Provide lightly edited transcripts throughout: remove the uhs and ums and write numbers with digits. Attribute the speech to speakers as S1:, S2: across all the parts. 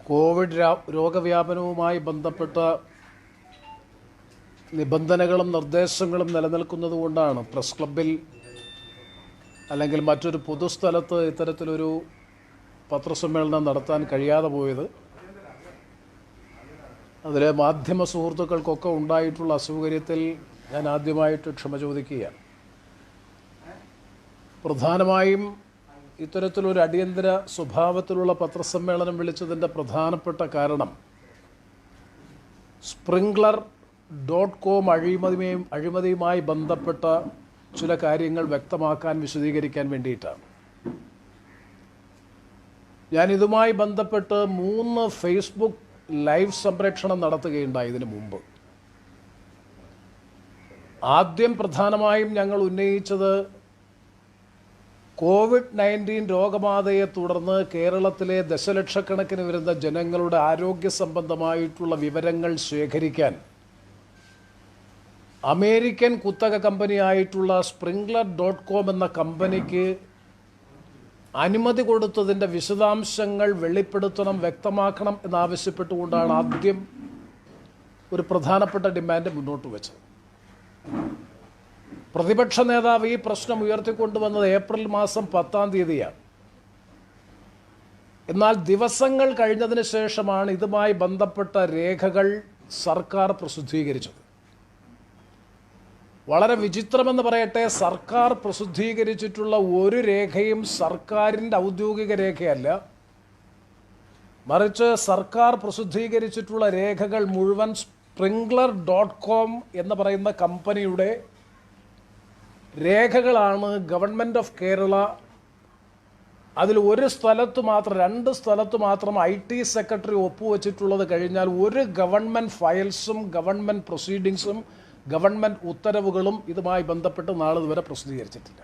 S1: Covid രോഗവ്യാപനവുമായി ബന്ധപ്പെട്ട നിബന്ധനകളും നിർദ്ദേശങ്ങളും നിലനിൽക്കുന്നതുകൊണ്ടാണ് പ്രസ് ക്ലബ്ബിൽ അല്ലെങ്കിൽ മറ്റൊരു പൊതുസ്ഥലത്ത് ഇത്തരത്തിലൊരു പത്രസമ്മേളനം നടത്താൻ കഴിയാതെ പോയത്. അതിൽ മാധ്യമ സുഹൃത്തുക്കൾക്കൊക്കെ ഉണ്ടായിട്ടുള്ള അസൗകര്യത്തിൽ ഞാൻ ആദ്യമായിട്ട് ക്ഷമ ചോദിക്കുകയാണ്. പ്രധാനമായും ഇത്തരത്തിലൊരു അടിയന്തര സ്വഭാവത്തിലുള്ള പത്രസമ്മേളനം വിളിച്ചതിൻ്റെ പ്രധാനപ്പെട്ട കാരണം Sprinkler.com അഴിമതിയുമായി ബന്ധപ്പെട്ട ചില കാര്യങ്ങൾ വ്യക്തമാക്കാൻ വിശദീകരിക്കാൻ വേണ്ടിയിട്ടാണ്. ഞാനിതുമായി ബന്ധപ്പെട്ട് 3 ഫേസ്ബുക്ക് ലൈവ് സംപ്രേഷണം നടത്തുകയുണ്ടായി ഇതിനു മുമ്പ്. ആദ്യം പ്രധാനമായും ഞങ്ങൾ ഉന്നയിച്ചത് COVID-19 രോഗബാധയെ തുടർന്ന് കേരളത്തിലെ ദശലക്ഷക്കണക്കിന് വരുന്ന ജനങ്ങളുടെ ആരോഗ്യ സംബന്ധമായിട്ടുള്ള വിവരങ്ങൾ ശേഖരിക്കാൻ അമേരിക്കൻ കുത്തക കമ്പനിയായിട്ടുള്ള Sprinkler.com എന്ന കമ്പനിക്ക് അനുമതി കൊടുത്തതിൻ്റെ വിശദാംശങ്ങൾ വെളിപ്പെടുത്തണം, വ്യക്തമാക്കണം എന്നാവശ്യപ്പെട്ടുകൊണ്ടാണ് ആദ്യം ഒരു പ്രധാനപ്പെട്ട ഡിമാൻഡ് മുന്നോട്ട് വെച്ചത്. പ്രതിപക്ഷ നേതാവ് ഈ പ്രശ്നം ഉയർത്തിക്കൊണ്ടുവന്നത് ഏപ്രിൽ മാസം 10-ാം തീയതിയാണ്. എന്നാൽ ദിവസങ്ങൾ കഴിഞ്ഞതിന് ശേഷമാണ് ഇതുമായി ബന്ധപ്പെട്ട രേഖകൾ സർക്കാർ പ്രസിദ്ധീകരിച്ചത്. വളരെ വിചിത്രമെന്ന് പറയട്ടെ, സർക്കാർ പ്രസിദ്ധീകരിച്ചിട്ടുള്ള ഒരു രേഖയും സർക്കാരിൻ്റെ ഔദ്യോഗിക രേഖയല്ല, മറിച്ച് സർക്കാർ പ്രസിദ്ധീകരിച്ചിട്ടുള്ള രേഖകൾ മുഴുവൻ Sprinkler.com എന്ന് പറയുന്ന കമ്പനിയുടെ രേഖകളാണ്. ഗവൺമെൻറ് ഓഫ് കേരള അതിൽ ഒരു സ്ഥലത്ത് മാത്രം 2 സ്ഥലത്ത് മാത്രം IT സെക്രട്ടറി ഒപ്പുവെച്ചിട്ടുള്ളത് കഴിഞ്ഞാൽ ഒരു ഗവൺമെൻറ് ഫയൽസും ഗവൺമെൻറ് പ്രൊസീഡിങ്സും ഗവൺമെൻറ് ഉത്തരവുകളും ഇതുമായി ബന്ധപ്പെട്ട് നാളിതുവരെ പ്രസിദ്ധീകരിച്ചിട്ടില്ല.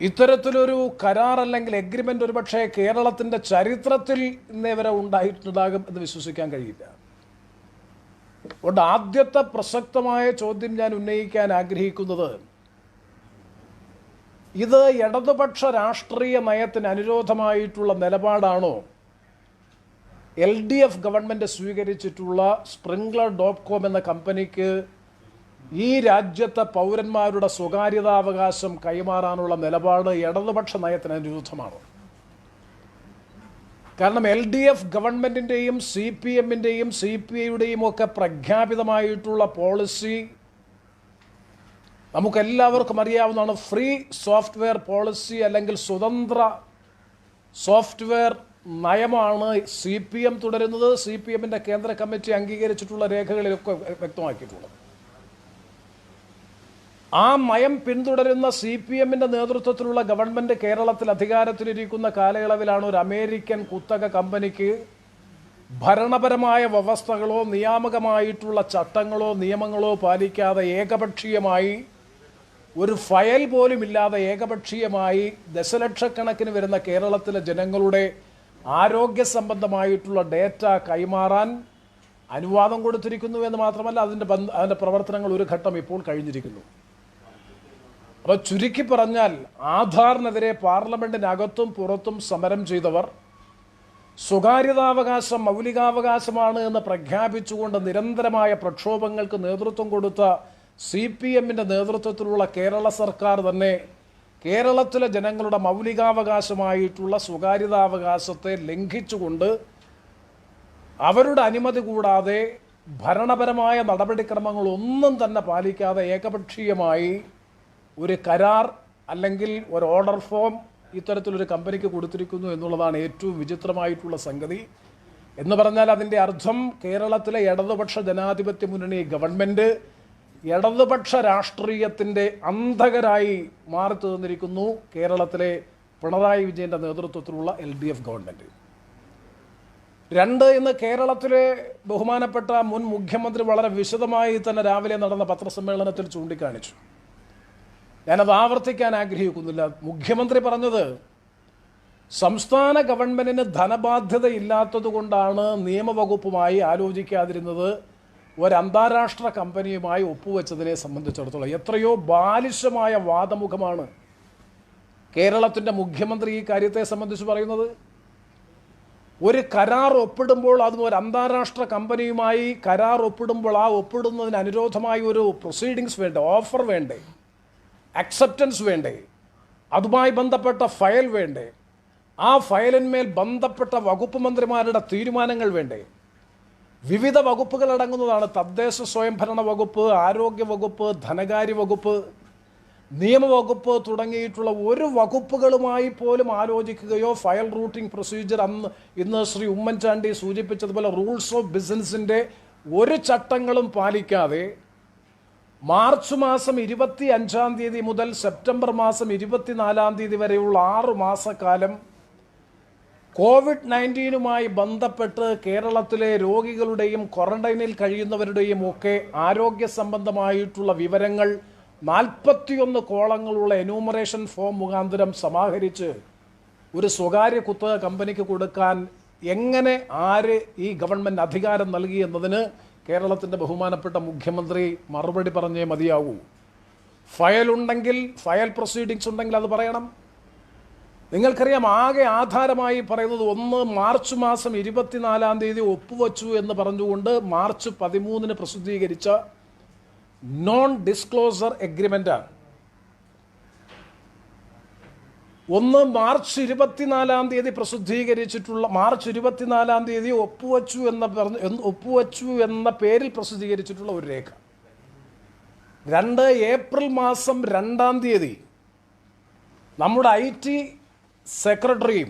S1: ഇത്തരത്തിലൊരു കരാർ അല്ലെങ്കിൽ എഗ്രിമെൻ്റ് ഒരുപക്ഷെ കേരളത്തിൻ്റെ ചരിത്രത്തിൽ ഇന്നേ വരെ ഉണ്ടായിട്ടുണ്ടാകും എന്ന് വിശ്വസിക്കാൻ കഴിയില്ല. അതുകൊണ്ട് ആദ്യത്തെ പ്രസക്തമായ ചോദ്യം ഞാൻ ഉന്നയിക്കാൻ ആഗ്രഹിക്കുന്നത്, ഇത് ഇടതുപക്ഷ രാഷ്ട്രീയ നയത്തിന് അനുരോധമായിട്ടുള്ള നിലപാടാണോ LDF ഗവൺമെൻറ് സ്വീകരിച്ചിട്ടുള്ള Sprinkler.com എന്ന കമ്പനിക്ക് ഈ രാജ്യത്തെ പൗരന്മാരുടെ സ്വകാര്യതാവകാശം കൈമാറാനുള്ള നിലപാട് ഇടതുപക്ഷ നയത്തിന് അനുരോധമാണോ? കാരണം LDF ഗവൺമെൻറ്റിൻ്റെയും CPMൻ്റെയും CPIയുടെയും ഒക്കെ പ്രഖ്യാപിതമായിട്ടുള്ള പോളിസി നമുക്കെല്ലാവർക്കും അറിയാവുന്നതാണ്. ഫ്രീ സോഫ്റ്റ്വെയർ പോളിസി അല്ലെങ്കിൽ സ്വതന്ത്ര സോഫ്റ്റ്വെയർ നയമാണ് CPM തുടരുന്നത്. CPMൻ്റെ കേന്ദ്ര കമ്മിറ്റി അംഗീകരിച്ചിട്ടുള്ള രേഖകളിലൊക്കെ വ്യക്തമാക്കിയിട്ടുള്ളത്. ആ നയം പിന്തുടരുന്ന CPMൻ്റെ നേതൃത്വത്തിലുള്ള ഗവൺമെൻറ് കേരളത്തിൽ അധികാരത്തിലിരിക്കുന്ന കാലയളവിലാണ് ഒരു അമേരിക്കൻ കുത്തക കമ്പനിക്ക് ഭരണപരമായ വ്യവസ്ഥകളോ നിയാമകമായിട്ടുള്ള ചട്ടങ്ങളോ നിയമങ്ങളോ പാലിക്കാതെ ഏകപക്ഷീയമായി ഒരു ഫയൽ പോലും ഇല്ലാതെ ഏകപക്ഷീയമായി ദശലക്ഷക്കണക്കിന് വരുന്ന കേരളത്തിലെ ജനങ്ങളുടെ ആരോഗ്യ സംബന്ധമായിട്ടുള്ള ഡേറ്റ കൈമാറാൻ അനുവാദം കൊടുത്തിരിക്കുന്നു എന്ന് മാത്രമല്ല, അതിൻ്റെ പ്രവർത്തനങ്ങൾ ഒരു ഘട്ടം ഇപ്പോൾ കഴിഞ്ഞിരിക്കുന്നു. അപ്പോൾ ചുരുക്കി പറഞ്ഞാൽ, ആധാറിനെതിരെ പാർലമെൻറ്റിനകത്തും പുറത്തും സമരം ചെയ്തവർ സ്വകാര്യതാവകാശം മൗലികാവകാശമാണ് എന്ന് പ്രഖ്യാപിച്ചുകൊണ്ട് നിരന്തരമായ പ്രക്ഷോഭങ്ങൾക്ക് നേതൃത്വം കൊടുത്ത CPMൻ്റെ നേതൃത്വത്തിലുള്ള കേരള സർക്കാർ തന്നെ കേരളത്തിലെ ജനങ്ങളുടെ മൗലികാവകാശമായിട്ടുള്ള സ്വകാര്യതാവകാശത്തെ ലംഘിച്ചുകൊണ്ട് അവരുടെ അനുമതി കൂടാതെ ഭരണപരമായ നടപടിക്രമങ്ങളൊന്നും തന്നെ പാലിക്കാതെ ഏകപക്ഷീയമായി ഒരു കരാർ അല്ലെങ്കിൽ ഒരു ഓർഡർ ഫോം ഇത്തരത്തിലൊരു കമ്പനിക്ക് കൊടുത്തിരിക്കുന്നു എന്നുള്ളതാണ് ഏറ്റവും വിചിത്രമായിട്ടുള്ള സംഗതി. എന്ന് പറഞ്ഞാൽ അതിൻ്റെ അർത്ഥം കേരളത്തിലെ ഇടതുപക്ഷ ജനാധിപത്യ മുന്നണി ഗവൺമെൻറ് ഇടതുപക്ഷ രാഷ്ട്രീയത്തിൻ്റെ അന്ധകരായി മാറി തീർന്നിരിക്കുന്നു കേരളത്തിലെ പിണറായി വിജയൻ്റെ നേതൃത്വത്തിലുള്ള LDF ഗവൺമെൻറ്. 2, ഇന്ന് കേരളത്തിലെ ബഹുമാനപ്പെട്ട മുൻ മുഖ്യമന്ത്രി വളരെ വിശദമായി തന്നെ രാവിലെ നടന്ന പത്രസമ്മേളനത്തിൽ ചൂണ്ടിക്കാണിച്ചു. ഞാനത് ആവർത്തിക്കാൻ ആഗ്രഹിക്കുന്നില്ല. മുഖ്യമന്ത്രി പറഞ്ഞത് സംസ്ഥാന ഗവൺമെൻറ്റിന് ധനബാധ്യതയില്ലാത്തത് കൊണ്ടാണ് നിയമവകുപ്പുമായി ആലോചിക്കാതിരുന്നത് ഒരു അന്താരാഷ്ട്ര കമ്പനിയുമായി ഒപ്പുവെച്ചതിനെ സംബന്ധിച്ചിടത്തോളം. എത്രയോ ബാലിശമായ വാദമുഖമാണ് കേരളത്തിൻ്റെ മുഖ്യമന്ത്രി ഈ കാര്യത്തെ സംബന്ധിച്ച് പറയുന്നത്. ഒരു കരാർ ഒപ്പിടുമ്പോൾ അതും ഒരു അന്താരാഷ്ട്ര കമ്പനിയുമായി കരാർ ഒപ്പിടുമ്പോൾ ആ ഒപ്പിടുന്നതിന് അനുരോധമായി ഒരു പ്രൊസീഡിങ്സ് വേണ്ടേ, ഓഫർ വേണ്ടേ, അക്സെപ്റ്റൻസ് വേണ്ടേ, അതുമായി ബന്ധപ്പെട്ട ഫയൽ വേണ്ടേ, ആ ഫയലിന്മേൽ ബന്ധപ്പെട്ട വകുപ്പ് മന്ത്രിമാരുടെ തീരുമാനങ്ങൾ വേണ്ടേ? വിവിധ വകുപ്പുകൾ അടങ്ങുന്നതാണ് തദ്ദേശ സ്വയംഭരണ വകുപ്പ്, ആരോഗ്യ വകുപ്പ്, ധനകാര്യ വകുപ്പ്, നിയമവകുപ്പ് തുടങ്ങിയിട്ടുള്ള ഒരു വകുപ്പുകളുമായി പോലും ആലോചിക്കുകയോ ഫയൽ റൂട്ടിംഗ് പ്രൊസീജിയർ ഇന്ന് ശ്രീ ഉമ്മൻചാണ്ടി സൂചിപ്പിച്ചതുപോലെ റൂൾസ് ഓഫ് ബിസിനസിൻ്റെ ഒരു ചട്ടങ്ങളും പാലിക്കാതെ മാർച്ച് മാസം 25 മുതൽ സെപ്റ്റംബർ മാസം 24 വരെയുള്ള 6 മാസക്കാലം COVID-19 ബന്ധപ്പെട്ട് കേരളത്തിലെ രോഗികളുടെയും ക്വാറന്റൈനിൽ കഴിയുന്നവരുടെയും ഒക്കെ ആരോഗ്യ സംബന്ധമായിട്ടുള്ള വിവരങ്ങൾ 41 കോളങ്ങളുള്ള എന്യൂമറേഷൻ ഫോം മുഖാന്തരം സമാഹരിച്ച് ഒരു സ്വകാര്യ കുത്തക കമ്പനിക്ക് കൊടുക്കാൻ എങ്ങനെ ആര് ഈ ഗവൺമെൻറ് അധികാരം നൽകി എന്നതിന് കേരളത്തിൻ്റെ ബഹുമാനപ്പെട്ട മുഖ്യമന്ത്രി മറുപടി പറഞ്ഞേ മതിയാവൂ. ഫയൽ ഉണ്ടെങ്കിൽ, ഫയൽ പ്രൊസീഡിങ്സ് ഉണ്ടെങ്കിൽ അത് പറയണം. നിങ്ങൾക്കറിയാം, ആകെ ആധാരമായി പറയുന്നത് ഒന്ന് മാർച്ച് മാസം 24 ഒപ്പുവച്ചു എന്ന് പറഞ്ഞുകൊണ്ട് മാർച്ച് 13 പ്രസിദ്ധീകരിച്ച നോൺ ഡിസ്ക്ലോസർ എഗ്രിമെൻ്റാണ്. ഒന്ന് മാർച്ച് 24 പ്രസിദ്ധീകരിച്ചിട്ടുള്ള, മാർച്ച് 24 ഒപ്പുവച്ചു എന്ന പേരിൽ പ്രസിദ്ധീകരിച്ചിട്ടുള്ള ഒരു രേഖ. 2 ഏപ്രിൽ മാസം 2 നമ്മുടെ IT സെക്രട്ടറിയും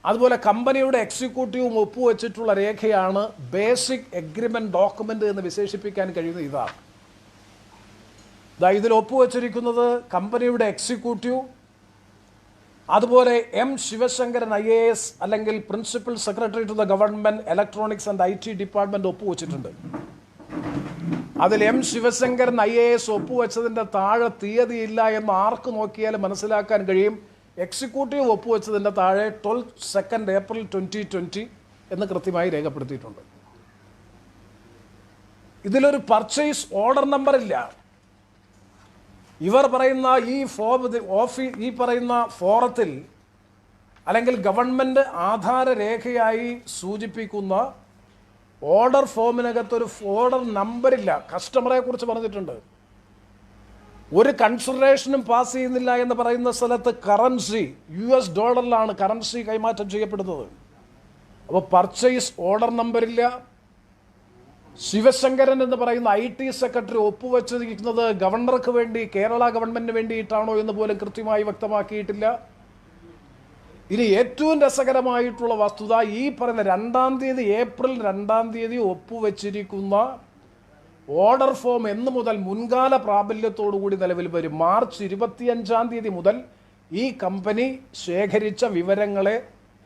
S1: അതുപോലെ കമ്പനിയുടെ എക്സിക്യൂട്ടീവും ഒപ്പുവെച്ചിട്ടുള്ള രേഖയാണ് ബേസിക് എഗ്രിമെന്റ് ഡോക്യുമെന്റ് എന്ന് വിശേഷിപ്പിക്കാൻ കഴിയുന്ന ഇതാണ്. ഇതിൽ ഒപ്പുവെച്ചിരിക്കുന്നത് കമ്പനിയുടെ എക്സിക്യൂട്ടീവ്, അതുപോലെ M. ശിവശങ്കരൻ IAS അല്ലെങ്കിൽ principal secretary to the government electronics and IT department ഒപ്പുവെച്ചിട്ടുണ്ട്. അതിൽ M. ശിവശങ്കരൻ IAS ഒപ്പുവെച്ചതിൻ്റെ താഴെ തീയതിയില്ല എന്ന് ആർക്ക് നോക്കിയാലും മനസ്സിലാക്കാൻ കഴിയും. എക്സിക്യൂട്ടീവ് ഒപ്പുവെച്ചതിൻ്റെ താഴെ 12 ഏപ്രിൽ 2020 എന്ന് കൃത്യമായി രേഖപ്പെടുത്തിയിട്ടുണ്ട്. ഇതിലൊരു പർച്ചേസ് ഓർഡർ നമ്പർ ഇല്ല. ഇവർ പറയുന്ന ഈ പറയുന്ന ഫോറത്തിൽ അല്ലെങ്കിൽ ഗവൺമെൻറ് ആധാര രേഖയായി സൂചിപ്പിക്കുന്ന ഓർഡർ ഫോമിനകത്തൊരു ഓർഡർ നമ്പറില്ല. കസ്റ്റമറെ കുറിച്ച് പറഞ്ഞിട്ടുണ്ട്. ഒരു കൺസിഡറേഷനും പാസ് ചെയ്യുന്നില്ല എന്ന് പറയുന്ന സ്ഥലത്ത് കറൻസി US ഡോളറിലാണ് കറൻസി കൈമാറ്റം ചെയ്യപ്പെടുന്നത്. അപ്പോൾ പർച്ചേസ് ഓർഡർ നമ്പറില്ല. ശിവശങ്കരൻ എന്ന് പറയുന്ന IT സെക്രട്ടറി ഒപ്പുവെച്ചിരിക്കുന്നത് ഗവർണർക്ക് വേണ്ടി, കേരള ഗവൺമെന്റിന് വേണ്ടിയിട്ടാണോ എന്ന് പോലും കൃത്യമായി വ്യക്തമാക്കിയിട്ടില്ല. ഇനി ഏറ്റവും രസകരമായിട്ടുള്ള വസ്തുത, ഈ പറയുന്ന ഏപ്രിൽ 2 ഒപ്പുവെച്ചിരിക്കുന്ന ഓർഡർ ഫോം എന്ന് മുതൽ മുൻകാല പ്രാബല്യത്തോടുകൂടി നിലവിൽ വരും. മാർച്ച് 25 മുതൽ ഈ കമ്പനി ശേഖരിച്ച വിവരങ്ങളെ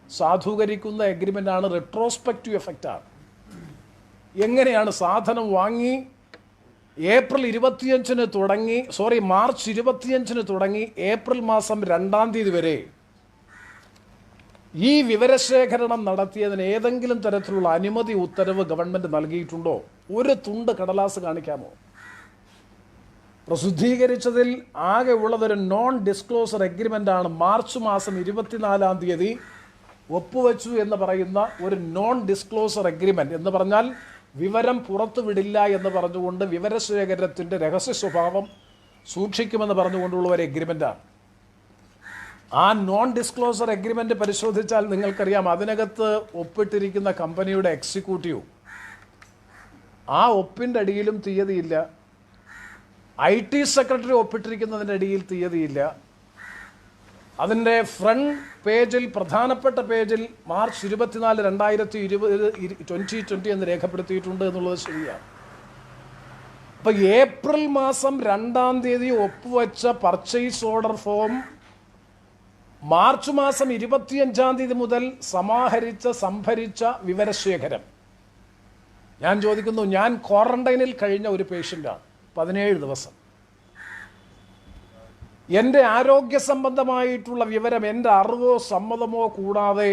S1: സാധൂകരിക്കുന്ന എഗ്രിമെൻ്റാണ്, റെട്രോസ്പെക്റ്റീവ് എഫക്റ്റാണ്. എങ്ങനെയാണ് സാധനം വാങ്ങി മാർച്ച് 25 തുടങ്ങി ഏപ്രിൽ മാസം 2 വരെ ഈ വിവരശേഖരണം നടത്തിയതിന് ഏതെങ്കിലും തരത്തിലുള്ള അനുമതി ഉത്തരവ് ഗവൺമെന്റ് നൽകിയിട്ടുണ്ടോ? ഒരു തുണ്ട് കടലാസ് കാണിക്കാമോ? പ്രസിദ്ധീകരിച്ചതിൽ ആകെ ഉള്ളതൊരു നോൺ ഡിസ്ക്ലോസർ എഗ്രിമെന്റ് ആണ്. മാർച്ച് മാസം 24 ഒപ്പുവെച്ചു എന്ന് പറയുന്ന ഒരു നോൺ ഡിസ്ക്ലോസർ എഗ്രിമെന്റ് എന്ന് പറഞ്ഞാൽ വിവരം പുറത്തുവിടില്ല എന്ന് പറഞ്ഞുകൊണ്ട് വിവരശേഖരത്തിൻ്റെ രഹസ്യ സ്വഭാവം സൂക്ഷിക്കുമെന്ന് പറഞ്ഞുകൊണ്ടുള്ള ഒരു എഗ്രിമെന്റാണ്. ആ നോൺ ഡിസ്ക്ലോസർ എഗ്രിമെന്റ് പരിശോധിച്ചാൽ നിങ്ങൾക്കറിയാം, അതിനകത്ത് ഒപ്പിട്ടിരിക്കുന്ന കമ്പനിയുടെ എക്സിക്യൂട്ടീവ്, ആ ഒപ്പിൻ്റെ അടിയിലും തീയതിയില്ല. IT സെക്രട്ടറി ഒപ്പിട്ടിരിക്കുന്നതിൻ്റെ അടിയിൽ തീയതിയില്ല. അതിൻ്റെ ഫ്രണ്ട് പേജിൽ, പ്രധാനപ്പെട്ട പേജിൽ മാർച്ച് 24, 2020 എന്ന് രേഖപ്പെടുത്തിയിട്ടുണ്ട് എന്നുള്ളത് ശരിയാണ്. അപ്പം ഏപ്രിൽ മാസം 2 ഒപ്പുവെച്ച പർച്ചേസ് ഓർഡർ ഫോം മാർച്ച് മാസം 25 മുതൽ സംഭരിച്ച വിവരശേഖരം. ഞാൻ ചോദിക്കുന്നു, ഞാൻ ക്വാറന്റൈനിൽ കഴിഞ്ഞ ഒരു പേഷ്യൻ്റാണ്, 17 ദിവസം. എൻ്റെ ആരോഗ്യ സംബന്ധമായിട്ടുള്ള വിവരം എൻ്റെ അറിവോ സമ്മതമോ കൂടാതെ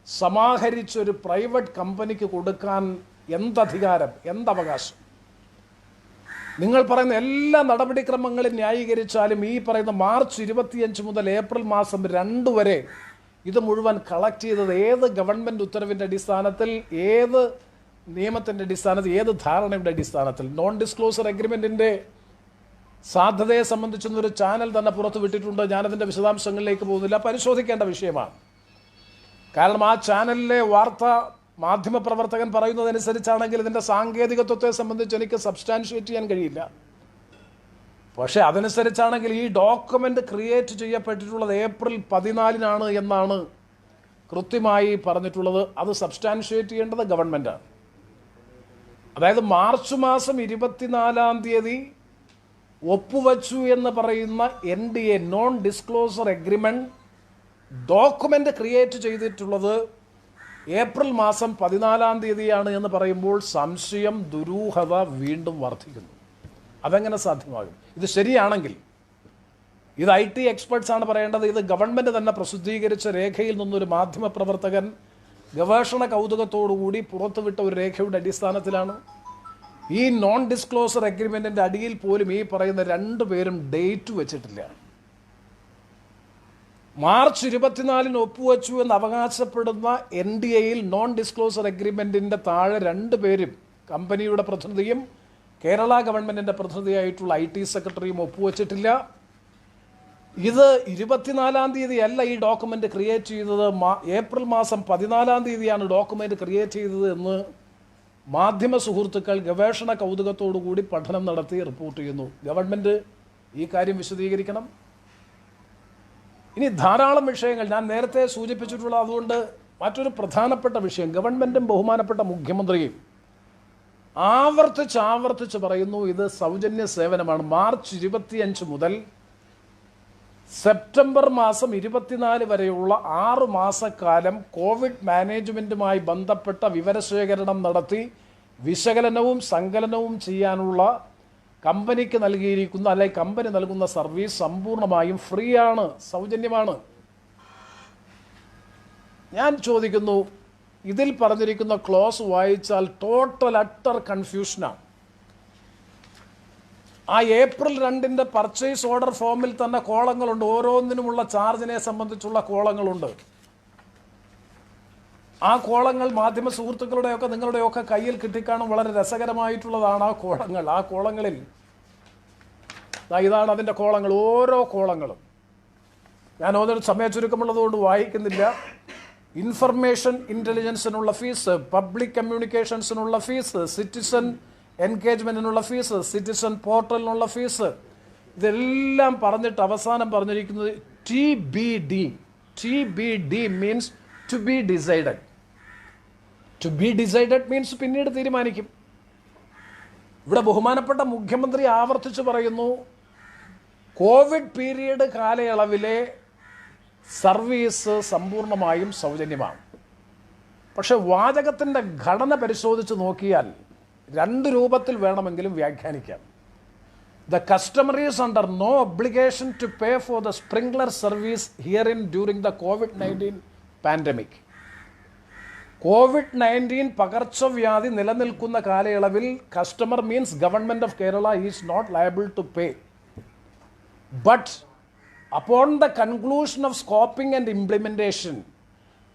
S1: സമാഹരിച്ചൊരു പ്രൈവറ്റ് കമ്പനിക്ക് കൊടുക്കാൻ എന്തധികാരം, എന്തവകാശം? നിങ്ങൾ പറയുന്ന എല്ലാ നടപടിക്രമങ്ങളും ന്യായീകരിച്ചാലും ഈ പറയുന്ന മാർച്ച് 25 മുതൽ ഏപ്രിൽ മാസം 2 വരെ ഇത് മുഴുവൻ കളക്ട് ചെയ്തത് ഏത് ഗവൺമെൻറ് ഉത്തരവിൻ്റെ അടിസ്ഥാനത്തിൽ, ഏത് നിയമത്തിൻ്റെ അടിസ്ഥാനത്തിൽ, ഏത് ധാരണയുടെ അടിസ്ഥാനത്തിൽ? നോൺ ഡിസ്ക്ലോസർ എഗ്രിമെൻറ്റിൻ്റെ സാധ്യതയെ സംബന്ധിച്ചൊന്നൊരു ചാനൽ തന്നെ പുറത്തു വിട്ടിട്ടുണ്ട്. ഞാനതിൻ്റെ വിശദാംശങ്ങളിലേക്ക് പോകുന്നില്ല, പരിശോധിക്കേണ്ട വിഷയമാണ്. കാരണം ആ ചാനലിലെ വാർത്താ മാധ്യമപ്രവർത്തകൻ പറയുന്നതനുസരിച്ചാണെങ്കിൽ ഇതിൻ്റെ സാങ്കേതികത്വത്തെ സംബന്ധിച്ച് എനിക്ക് സബ്സ്റ്റാൻഷ്യേറ്റ് ചെയ്യാൻ കഴിയില്ല. പക്ഷേ അതനുസരിച്ചാണെങ്കിൽ ഈ ഡോക്യുമെൻ്റ് ക്രിയേറ്റ് ചെയ്യപ്പെട്ടിട്ടുള്ളത് ഏപ്രിൽ 14 എന്നാണ് കൃത്യമായി പറഞ്ഞിട്ടുള്ളത്. അത് സബ്സ്റ്റാൻഷ്യേറ്റ് ചെയ്യേണ്ടത് ഗവൺമെൻറ്റാണ്. അതായത് മാർച്ച് മാസം 24 ഒപ്പുവച്ചു എന്ന് പറയുന്ന NDA non disclosure agreement document create ചെയ്തിട്ടുള്ളത് ഏപ്രിൽ മാസം 14 എന്ന് പറയുമ്പോൾ സംശയം, ദുരൂഹത വീണ്ടും വർദ്ധിക്കുന്നു. അതെങ്ങനെ സാധ്യമാകും? ഇത് ശരിയാണെങ്കിൽ, ഇത് IT എക്സ്പെർട്സ് ആണ് പറയേണ്ടത്, ഇത് ഗവൺമെൻറ് തന്നെ പ്രസിദ്ധീകരിച്ച രേഖയിൽ നിന്നൊരു മാധ്യമപ്രവർത്തകൻ ഗവേഷണ കൗതുകത്തോടുകൂടി പുറത്തുവിട്ട ഒരു രേഖയുടെ അടിസ്ഥാനത്തിലാണ്. ഈ നോൺ ഡിസ്ക്ലോസർ എഗ്രിമെൻറ്റിൻ്റെ അടിയിൽ പോലും ഈ പറയുന്ന 2 പേരും ഡേറ്റ് വെച്ചിട്ടില്ല. മാർച്ച് 24 ഒപ്പുവച്ചു എന്ന് അവകാശപ്പെടുന്ന NDAയിൽ നോൺ ഡിസ്ക്ലോസർ എഗ്രിമെൻറ്റിൻ്റെ താഴെ 2 പേരും, കമ്പനിയുടെ പ്രതിനിധിയും കേരള ഗവൺമെൻറ്റിൻ്റെ പ്രതിനിധിയായിട്ടുള്ള IT സെക്രട്ടറിയും ഒപ്പുവച്ചിട്ടില്ല. ഇത് 24 അല്ല ഈ ഡോക്യുമെൻ്റ് ക്രിയേറ്റ് ചെയ്തത്, ഏപ്രിൽ മാസം 14 ഡോക്യുമെൻ്റ് ക്രിയേറ്റ് ചെയ്തത് എന്ന് മാധ്യമ സുഹൃത്തുക്കൾ ഗവേഷണ കൗതുകത്തോടുകൂടി പഠനം നടത്തി റിപ്പോർട്ട് ചെയ്യുന്നു. ഗവൺമെൻറ് ഈ കാര്യം വിശദീകരിക്കണം. ഇനി ധാരാളം വിഷയങ്ങൾ ഞാൻ നേരത്തെ സൂചിപ്പിച്ചിട്ടുള്ള, അതുകൊണ്ട് മറ്റൊരു വിഷയം, ഗവൺമെൻറ്റും ബഹുമാനപ്പെട്ട മുഖ്യമന്ത്രിയും ആവർത്തിച്ച് പറയുന്നു ഇത് സൗജന്യ സേവനമാണ്. മാർച്ച് 25 മുതൽ സെപ്റ്റംബർ മാസം 24 വരെയുള്ള 6 മാസക്കാലം കോവിഡ് മാനേജ്മെൻറ്റുമായി ബന്ധപ്പെട്ട വിവരശേഖരണം നടത്തി വിശകലനവും സങ്കലനവും ചെയ്യാനുള്ള കമ്പനിക്ക് നൽകിയിരിക്കുന്ന, അല്ലെങ്കിൽ കമ്പനി നൽകുന്ന സർവീസ് സമ്പൂർണ്ണമായും ഫ്രീ ആണ്, സൗജന്യമാണ്. ഞാൻ ചോദിക്കുന്നു, ഇതിൽ പറഞ്ഞിരിക്കുന്ന ക്ലോസ് വായിച്ചാൽ ടോട്ടൽ അട്ടർ കൺഫ്യൂഷനാണ്. ആ ഏപ്രിൽ 2 പർച്ചേസ് ഓർഡർ ഫോമിൽ തന്നെ കോളങ്ങളുണ്ട്, ഓരോന്നിനുമുള്ള ചാർജിനെ സംബന്ധിച്ചുള്ള കോളങ്ങളുണ്ട്. ആ കോളങ്ങൾ മാധ്യമ സുഹൃത്തുക്കളുടെയൊക്കെ നിങ്ങളുടെയൊക്കെ കയ്യിൽ കിട്ടിക്കാണും. വളരെ രസകരമായിട്ടുള്ളതാണ് ആ കോളങ്ങൾ. ആ കോളങ്ങളിൽ ഇതാണ് അതിൻ്റെ കോളങ്ങൾ, ഓരോ കോളങ്ങളും. ഞാൻ ഓരോ സമയ ചുരുക്കമുള്ളതുകൊണ്ട് വായിക്കുന്നില്ല. ഇൻഫർമേഷൻ ഇൻ്റലിജൻസിനുള്ള ഫീസ്, പബ്ലിക് കമ്മ്യൂണിക്കേഷൻസിനുള്ള ഫീസ്, സിറ്റിസൺ എൻഗേജ്മെൻറ്റിനുള്ള ഫീസ്, സിറ്റിസൺ പോർട്ടലിനുള്ള ഫീസ്, ഇതെല്ലാം പറഞ്ഞിട്ട് അവസാനം പറഞ്ഞിരിക്കുന്നത് TBD means to be decided. To be decided means പിന്നീട് തീരുമാനിക്കും. ഇവിടെ ബഹുമാനപ്പെട്ട മുഖ്യമന്ത്രി ആവർത്തിച്ച് പറയുന്നു കോവിഡ് പീരീഡ് കാലയളവിലെ സർവീസ് സമ്പൂർണ്ണമായും സൗജന്യമാണ്. പക്ഷെ വാചകത്തിൻ്റെ ഘടന പരിശോധിച്ച് നോക്കിയാൽ 2 രൂപത്തിൽ വേണമെങ്കിലും വ്യാഖ്യാനിക്കാം. The customer is under no obligation to pay for the sprinkler service herein during the COVID-19 pandemic. COVID-19 പകർച്ചവ്യാധി നിലനിൽക്കുന്ന കാലയളവിൽ customer means government of Kerala is not liable to pay. But upon the conclusion of scoping and implementation,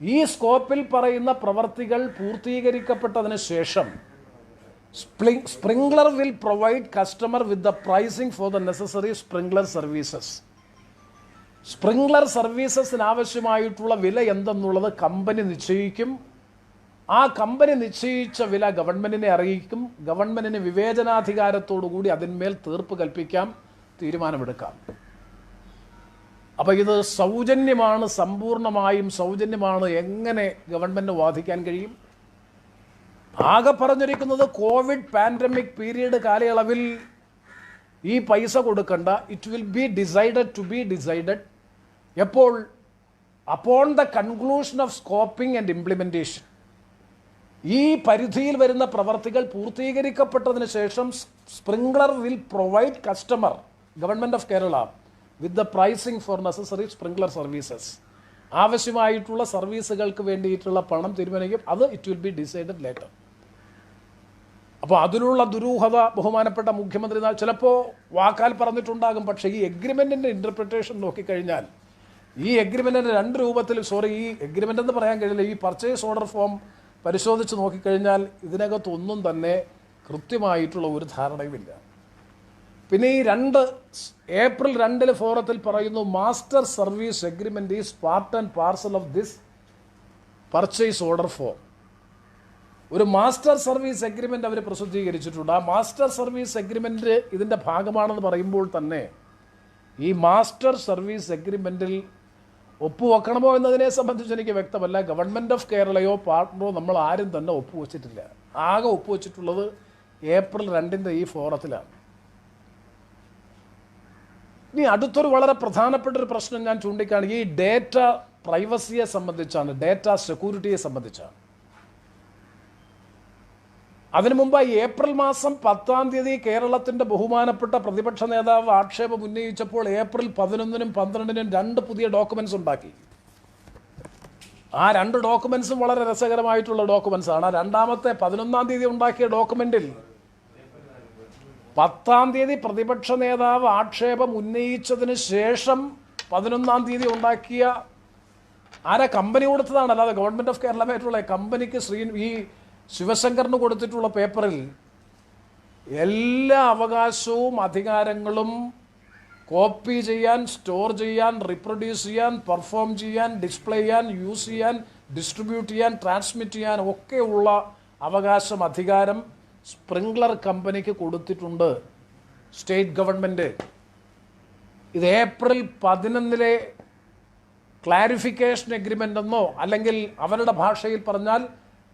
S1: ഈ സ്കോപ്പിൽ പറയുന്ന പ്രവർത്തികൾ പൂർത്തീകരിക്കപ്പെട്ടതിന് ശേഷം Sprinklr will provide customer with the pricing for the necessary Sprinklr services. Sprinklr സർവീസസിന് ആവശ്യമായിട്ടുള്ള വില എന്തെന്നുള്ളത് കമ്പനി നിശ്ചയിക്കും. ആ കമ്പനി നിശ്ചയിച്ച വില ഗവൺമെൻറ്റിനെ അറിയിക്കും. ഗവൺമെൻറ്റിന് വിവേചനാധികാരത്തോടുകൂടി അതിന്മേൽ തീർപ്പ് കൽപ്പിക്കാം, തീരുമാനമെടുക്കാം. അപ്പോൾ ഇത് സൗജന്യമാണ്, സമ്പൂർണ്ണമായും സൗജന്യമാണ്, എങ്ങനെ ഗവൺമെൻറ് വാദിക്കാൻ കഴിയും? ആകെ പറഞ്ഞിരിക്കുന്നത് കോവിഡ് പാൻഡമിക് പീരീഡ് കാലയളവിൽ ഈ പൈസ കൊടുക്കണ്ട, it will be decided to be decided എപ്പോൾ? Upon the conclusion of scoping and implementation. ഈ പരിധിയിൽ വരുന്ന പ്രവർത്തികൾ പൂർത്തീകരിക്കപ്പെട്ടതിന് ശേഷം Sprinklr will provide customer, government of Kerala, with the pricing for necessary Sprinklr services. ആവശ്യമായിട്ടുള്ള സർവീസുകൾക്ക് വേണ്ടിയിട്ടുള്ള പണം തീരുമാനിക്കും. അത് it will be decided later. അപ്പോൾ അതിനുള്ള ദുരൂഹത ബഹുമാനപ്പെട്ട മുഖ്യമന്ത്രി ചിലപ്പോൾ വാക്കാൽ പറഞ്ഞിട്ടുണ്ടാകും. പക്ഷേ ഈ എഗ്രിമെൻറ്റിൻ്റെ ഇൻ്റർപ്രിട്ടേഷൻ നോക്കിക്കഴിഞ്ഞാൽ ഈ എഗ്രിമെൻറ്റിൻ്റെ രണ്ട് രൂപത്തിൽ, ഈ എഗ്രിമെൻ്റ് എന്ന് പറയാൻ കഴിയില്ല, ഈ പർച്ചേസ് ഓർഡർ ഫോം പരിശോധിച്ച് നോക്കിക്കഴിഞ്ഞാൽ ഇതിനകത്തൊന്നും തന്നെ കൃത്യമായിട്ടുള്ള ഒരു ധാരണയുമില്ല. പിന്നെ ഈ ഏപ്രിൽ 2 ഫോറത്തിൽ പറയുന്നു master service agreement is part and parcel of this purchase order form. ഒരു മാസ്റ്റർ സർവീസ് എഗ്രിമെൻ്റ് അവർ പ്രസിദ്ധീകരിച്ചിട്ടുണ്ട്. ആ മാസ്റ്റർ സർവീസ് എഗ്രിമെൻ്റ് ഇതിൻ്റെ ഭാഗമാണെന്ന് പറയുമ്പോൾ തന്നെ ഈ മാസ്റ്റർ സർവീസ് എഗ്രിമെൻറ്റിൽ ഒപ്പുവെക്കണമോ എന്നതിനെ സംബന്ധിച്ച് എനിക്ക് വ്യക്തമല്ല. ഗവൺമെൻറ് ഓഫ് കേരളയോ പാർട്ട്ണറോ നമ്മൾ ആരും തന്നെ ഒപ്പുവെച്ചിട്ടില്ല. ആകെ ഒപ്പുവെച്ചിട്ടുള്ളത് ഏപ്രിൽ 2 ഈ ഫോറത്തിലാണ്. ഇനി അടുത്തൊരു വളരെ പ്രധാനപ്പെട്ട ഒരു പ്രശ്നം ഞാൻ ചൂണ്ടിക്കാണിക്കുക ഈ ഡേറ്റ പ്രൈവസിയെ സംബന്ധിച്ചാണ്, ഡേറ്റ സെക്യൂരിറ്റിയെ സംബന്ധിച്ചാണ്. അതിനു മുമ്പായി ഏപ്രിൽ മാസം 10 കേരളത്തിൻ്റെ ബഹുമാനപ്പെട്ട പ്രതിപക്ഷ നേതാവ് ആക്ഷേപം ഉന്നയിച്ചപ്പോൾ ഏപ്രിൽ 11-നും 12-നും 2 പുതിയ ഡോക്യുമെന്റ്സ് ഉണ്ടാക്കി. ആ 2 ഡോക്യുമെന്റ്സും വളരെ രസകരമായിട്ടുള്ള ഡോക്യുമെന്റ്സ് ആണ്. രണ്ടാമത്തെ 11 ഉണ്ടാക്കിയ ഡോക്യുമെന്റിൽ 10 പ്രതിപക്ഷ നേതാവ് ആക്ഷേപം ഉന്നയിച്ചതിന് ശേഷം 11 ഉണ്ടാക്കിയ കമ്പനി കൊടുത്തതാണ്, അല്ലാതെ ഗവൺമെൻറ് ഓഫ് കേരളമായിട്ടുള്ള കമ്പനിക്ക് ഈ ശിവശങ്കറിന് കൊടുത്തിട്ടുള്ള പേപ്പറിൽ എല്ലാ അവകാശവും അധികാരങ്ങളും കോപ്പി ചെയ്യാൻ, സ്റ്റോർ ചെയ്യാൻ, റീപ്രൊഡ്യൂസ് ചെയ്യാൻ, പെർഫോം ചെയ്യാൻ, ഡിസ്പ്ലേ ചെയ്യാൻ, യൂസ് ചെയ്യാൻ, ഡിസ്ട്രിബ്യൂട്ട് ചെയ്യാൻ, ട്രാൻസ്മിറ്റ് ചെയ്യാൻ ഒക്കെയുള്ള അവകാശം, അധികാരം സ്പ്രിംഗ്ലർ കമ്പനിക്ക് കൊടുത്തിട്ടുണ്ട് സ്റ്റേറ്റ് ഗവൺമെൻറ്. ഇത് ഏപ്രിൽ 11 ക്ലാരിഫിക്കേഷൻ എഗ്രിമെൻ്റ് എന്നോ അല്ലെങ്കിൽ അവരുടെ ഭാഷയിൽ പറഞ്ഞാൽ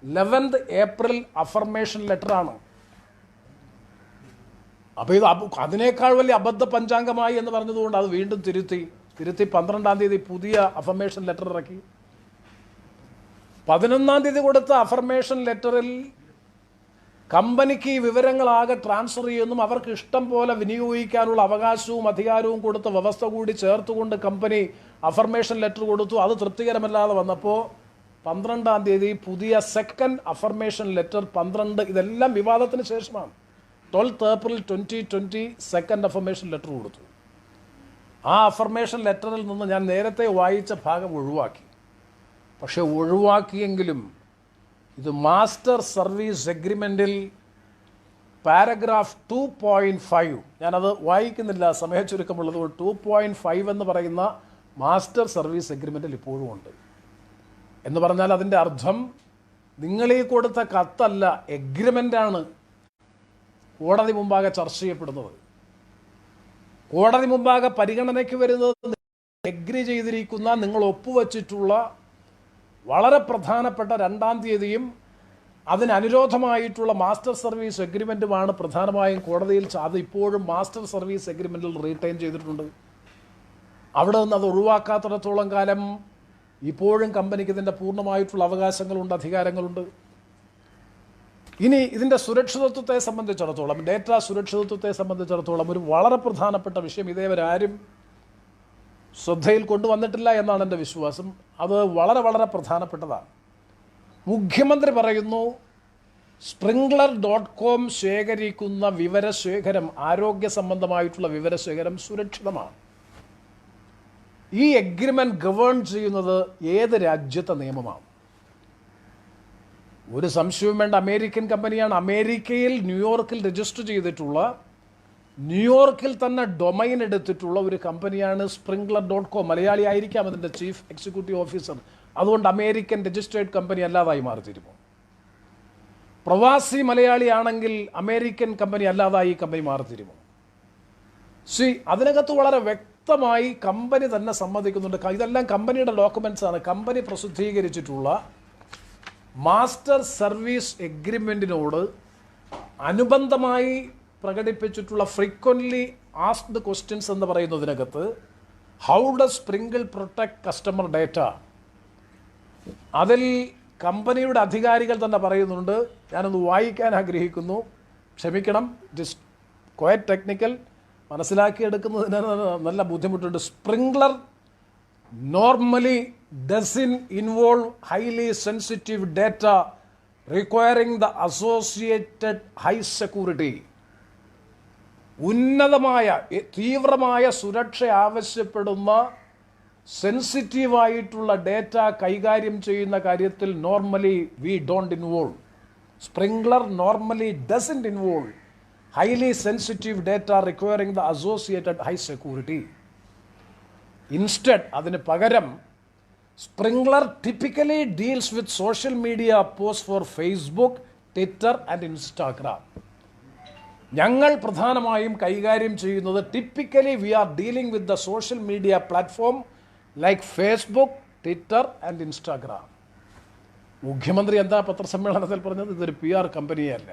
S1: 11th ഏപ്രിൽ അഫർമേഷൻ ലെറ്ററാണ്. അപ്പോൾ ഇത് അതിനേക്കാൾ വലിയ അബദ്ധ പഞ്ചാംഗമായി എന്ന് പറഞ്ഞതുകൊണ്ട് അത് വീണ്ടും തിരുത്തി 12 പുതിയ അഫർമേഷൻ ലെറ്റർ ഇറക്കി. 11 കൊടുത്ത അഫർമേഷൻ ലെറ്ററിൽ കമ്പനിക്ക് ഈ വിവരങ്ങളാകെ ട്രാൻസ്ഫർ ചെയ്യുമെന്നും അവർക്ക് ഇഷ്ടം പോലെ വിനിയോഗിക്കാനുള്ള അവകാശവും അധികാരവും കൊടുത്ത വ്യവസ്ഥ കൂടി ചേർത്തുകൊണ്ട് കമ്പനി അഫർമേഷൻ ലെറ്റർ കൊടുത്തു. അത് തൃപ്തികരമല്ലാതെ വന്നപ്പോൾ 12 പുതിയ സെക്കൻഡ് അഫർമേഷൻ ലെറ്റർ 12, ഇതെല്ലാം വിവാദത്തിന് ശേഷമാണ്. 12 ഏപ്രിൽ 2020 സെക്കൻഡ് അഫർമേഷൻ ലെറ്റർ കൊടുത്തു. ആ അഫർമേഷൻ ലെറ്ററിൽ നിന്ന് ഞാൻ നേരത്തെ വായിച്ച ഭാഗം ഒഴിവാക്കി. പക്ഷെ ഒഴിവാക്കിയെങ്കിലും ഇത് മാസ്റ്റർ സർവീസ് എഗ്രിമെൻറ്റിൽ പാരഗ്രാഫ് 2.5, ഞാനത് വായിക്കുന്നില്ല സമയച്ചുരുക്കമുള്ളത്, 2.5 എന്ന് പറയുന്ന മാസ്റ്റർ സർവീസ് എഗ്രിമെൻറ്റിൽ ഇപ്പോഴും ഉണ്ട്. എന്ന് പറഞ്ഞാൽ അതിൻ്റെ അർത്ഥം നിങ്ങളീ കൊടുത്ത കത്തല്ല, എഗ്രിമെൻ്റാണ് കോടതി മുമ്പാകെ ചർച്ച ചെയ്യപ്പെടുന്നത്. കോടതി മുമ്പാകെ പരിഗണനയ്ക്ക് വരുന്നത് എഗ്രി ചെയ്തിരിക്കുന്ന, നിങ്ങൾ ഒപ്പുവച്ചിട്ടുള്ള വളരെ പ്രധാനപ്പെട്ട 2 അതിനനുരോധമായിട്ടുള്ള മാസ്റ്റർ സർവീസ് എഗ്രിമെൻറ്റുമാണ് പ്രധാനമായും കോടതിയിൽ. അത് ഇപ്പോഴും മാസ്റ്റർ സർവീസ് എഗ്രിമെൻറ്റിൽ റീറ്റെയിൻ ചെയ്തിട്ടുണ്ട്. അവിടെ നിന്ന് അത് ഒഴിവാക്കാത്തിടത്തോളം കാലം ഇപ്പോഴും കമ്പനിക്ക് ഇതിൻ്റെ പൂർണ്ണമായിട്ടുള്ള അവകാശങ്ങളുണ്ട്, അധികാരങ്ങളുണ്ട്. ഇനി ഇതിൻ്റെ സുരക്ഷിതത്വത്തെ സംബന്ധിച്ചിടത്തോളം, ഡേറ്റ സുരക്ഷിതത്വത്തെ സംബന്ധിച്ചിടത്തോളം ഒരു വളരെ പ്രധാനപ്പെട്ട വിഷയം ഇതേവരാരും ശ്രദ്ധയിൽ കൊണ്ടുവന്നിട്ടില്ല എന്നാണ് എൻ്റെ വിശ്വാസം. അത് വളരെ വളരെ പ്രധാനപ്പെട്ടതാണ്. മുഖ്യമന്ത്രി പറയുന്നു sprinkler.com ശേഖരിക്കുന്ന വിവരശേഖരം, ആരോഗ്യ സംബന്ധമായിട്ടുള്ള വിവരശേഖരം സുരക്ഷിതമാണ്. ഈ എഗ്രിമെൻ്റ് ഗവേൺ ചെയ്യുന്നത് ഏത് രാജ്യത്തെ നിയമമാണ്? ഒരു സംശയവും വേണ്ട, അമേരിക്കൻ കമ്പനിയാണ്. അമേരിക്കയിൽ ന്യൂയോർക്കിൽ രജിസ്റ്റർ ചെയ്തിട്ടുള്ള, ന്യൂയോർക്കിൽ തന്നെ ഡൊമൈൻ എടുത്തിട്ടുള്ള ഒരു കമ്പനിയാണ് sprinkler.com. മലയാളി ആയിരിക്കാം അതിൻ്റെ ചീഫ് എക്സിക്യൂട്ടീവ് ഓഫീസർ. അതുകൊണ്ട് അമേരിക്കൻ രജിസ്ട്രേഡ് കമ്പനി അല്ലാതായി മാറിത്തീരുമോ? പ്രവാസി മലയാളിയാണെങ്കിൽ അമേരിക്കൻ കമ്പനി അല്ലാതായി ഈ കമ്പനി മാറിത്തീരുമോ? അതിനകത്ത് വളരെ വ്യക്തമായി കമ്പനി തന്നെ സമ്മതിക്കുന്നുണ്ട്. ഇതെല്ലാം കമ്പനിയുടെ ഡോക്യുമെന്റ്സ് ആണ്. കമ്പനി പ്രസിദ്ധീകരിച്ചിട്ടുള്ള മാസ്റ്റർ സർവീസ് എഗ്രിമെൻറ്റിനോട് അനുബന്ധമായി പ്രകടിപ്പിച്ചിട്ടുള്ള ഫ്രീക്വൻ്റ്ലി ആസ്ക്ഡ് ക്വസ്റ്റ്യൻസ് എന്ന് പറയുന്നതിനകത്ത് how does Sprinklr protect customer data, അതിൽ കമ്പനിയുടെ അധികാരികൾ തന്നെ പറയുന്നുണ്ട്. ഞാനൊന്ന് വായിക്കാൻ ആഗ്രഹിക്കുന്നു, ക്ഷമിക്കണം, ഇറ്റ് ഇസ് ക്വയറ്റ് ടെക്നിക്കൽ, മനസ്സിലാക്കിയെടുക്കുന്നതിന് നല്ല ബുദ്ധിമുട്ടുണ്ട്. Sprinklr normally doesn't involve highly sensitive data requiring the associated high security. ഉന്നതമായ തീവ്രമായ സുരക്ഷ ആവശ്യപ്പെടുന്ന സെൻസിറ്റീവായിട്ടുള്ള ഡേറ്റ കൈകാര്യം ചെയ്യുന്ന കാര്യത്തിൽ normally we don't involve. Sprinklr normally doesn't involve highly sensitive data requiring the associated high security. Instead, അതിന് പകരം sprinkler typically deals with social media posts for Facebook, Twitter and Instagram. ഞങ്ങൾ പ്രധാനമായും കൈകാര്യം ചെയ്യുന്നത് typically we are dealing with the social media platform like Facebook, Twitter and Instagram. മുഖ്യമന്ത്രി എന്താ പത്രസമ്മേളനത്തിൽ പറഞ്ഞത്? ഇതൊരു PR കമ്പനിയല്ല.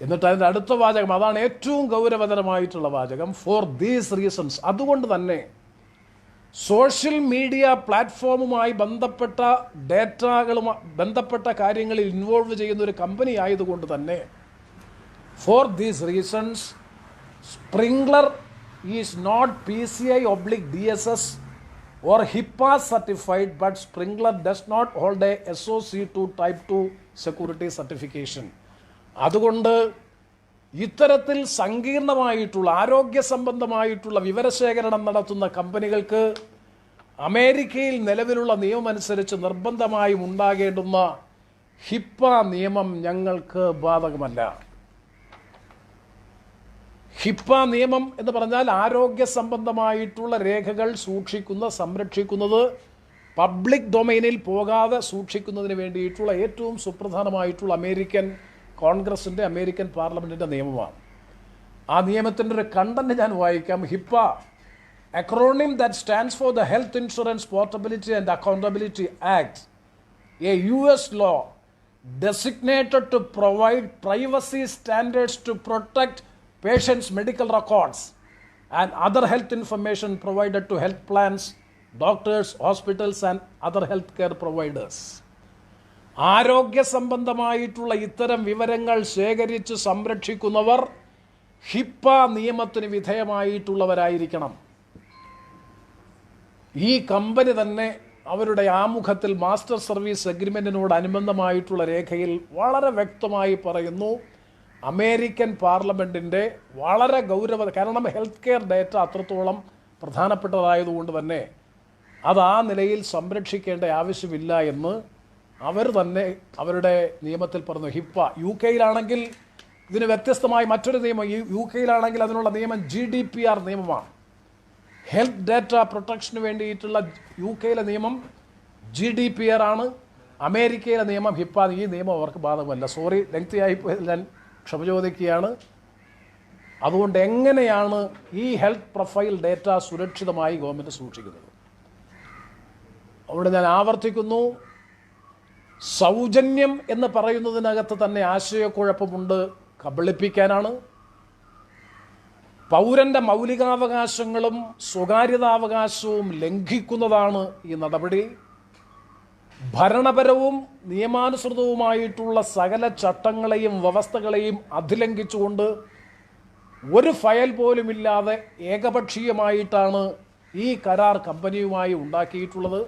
S1: എന്നിട്ട് അതിൻ്റെ അടുത്ത വാചകം, അതാണ് ഏറ്റവും ഗൗരവതരമായിട്ടുള്ള വാചകം, ഫോർ ദീസ് റീസൺസ്. അതുകൊണ്ട് തന്നെ സോഷ്യൽ മീഡിയ പ്ലാറ്റ്ഫോമുമായി ബന്ധപ്പെട്ട ഡേറ്റകളുമായി ബന്ധപ്പെട്ട കാര്യങ്ങളിൽ ഇൻവോൾവ് ചെയ്യുന്ന ഒരു കമ്പനി ആയതുകൊണ്ട് തന്നെ for these reasons Sprinklr is not PCI/DSS or HIPAA certified, but Sprinkler does not hold a SOC2 Type 2 security certification. അതുകൊണ്ട് ഇത്തരത്തിൽ സങ്കീർണമായിട്ടുള്ള ആരോഗ്യ സംബന്ധമായിട്ടുള്ള വിവരശേഖരണം നടത്തുന്ന കമ്പനികൾക്ക് അമേരിക്കയിൽ നിലവിലുള്ള നിയമമനുസരിച്ച് നിർബന്ധമായും ഉണ്ടാകേണ്ടുന്ന HIPAA നിയമം ഞങ്ങൾക്ക് ബാധകമല്ല. HIPAA നിയമം എന്ന് പറഞ്ഞാൽ ആരോഗ്യ സംബന്ധമായിട്ടുള്ള രേഖകൾ സംരക്ഷിക്കുന്നത് പബ്ലിക് ഡൊമൈനിൽ പോകാതെ സൂക്ഷിക്കുന്നതിന് വേണ്ടിയിട്ടുള്ള ഏറ്റവും സുപ്രധാനമായിട്ടുള്ള അമേരിക്കൻ കോൺഗ്രസിൻ്റെ അമേരിക്കൻ പാർലമെൻറ്റിൻ്റെ നിയമമാണ്. ആ നിയമത്തിൻ്റെ ഒരു കണ്ടന്റ് ഞാൻ വായിക്കാം. HIPAA, acronym that stands for the Health Insurance Portability and Accountability Act, a US law designated to provide privacy standards to protect patients' medical records and other health information provided to health plans, doctors, hospitals and other healthcare providers. ആരോഗ്യ സംബന്ധമായിട്ടുള്ള ഇത്തരം വിവരങ്ങൾ ശേഖരിച്ച് സംരക്ഷിക്കുന്നവർ HIPAA നിയമത്തിന് വിധേയമായിട്ടുള്ളവരായിരിക്കണം. ഈ company തന്നെ അവരുടെ ആമുഖത്തിൽ മാസ്റ്റർ സർവീസ് അഗ്രിമെൻറ്റിനോട് അനുബന്ധമായിട്ടുള്ള രേഖയിൽ വളരെ വ്യക്തമായി പറയുന്നു, അമേരിക്കൻ പാർലമെൻറ്റിൻ്റെ വളരെ കാരണം ഹെൽത്ത് കെയർ ഡേറ്റ അത്രത്തോളം പ്രധാനപ്പെട്ടതായതുകൊണ്ട് തന്നെ അത് ആ നിലയിൽ സംരക്ഷിക്കേണ്ട ആവശ്യമില്ല എന്ന് അവർ തന്നെ അവരുടെ നിയമത്തിൽ പറഞ്ഞു. HIPAA UK-യിലാണെങ്കിൽ ഇതിന് വ്യത്യസ്തമായി മറ്റൊരു നിയമം, UK-യിലാണെങ്കിൽ അതിനുള്ള നിയമം GDPR നിയമമാണ്. ഹെൽത്ത് ഡാറ്റ പ്രൊട്ടക്ഷന് വേണ്ടിയിട്ടുള്ള UK-യിലെ നിയമം GDPR ആണ്. അമേരിക്കയിലെ നിയമം HIPAA. ഈ നിയമം അവർക്ക് ബാധകമല്ല. സോറി, ലെങ്തിയായി ഞാൻ ക്ഷമ ചോദിക്കുകയാണ്. അതുകൊണ്ട് എങ്ങനെയാണ് ഈ ഹെൽത്ത് പ്രൊഫൈൽ ഡേറ്റ സുരക്ഷിതമായി ഗവൺമെൻറ് സൂക്ഷിക്കുന്നത്? അവിടെ ഞാൻ ആവർത്തിക്കുന്നു, സൗജന്യം എന്ന് പറയുന്നതിനകത്ത് തന്നെ ആശയക്കുഴപ്പമുണ്ട്, കബളിപ്പിക്കാനാണ്. പൗരൻ്റെ മൗലികാവകാശങ്ങളും സ്വകാര്യതാവകാശവും ലംഘിക്കുന്നതാണ് ഈ നടപടി. ഭരണപരവും നിയമാനുസൃതവുമായിട്ടുള്ള സകല ചട്ടങ്ങളെയും വ്യവസ്ഥകളെയും അതിലംഘിച്ചുകൊണ്ട് ഒരു ഫയൽ പോലുമില്ലാതെ ഏകപക്ഷീയമായിട്ടാണ് ഈ കരാർ കമ്പനിയുമായി ഉണ്ടാക്കിയിട്ടുള്ളത്.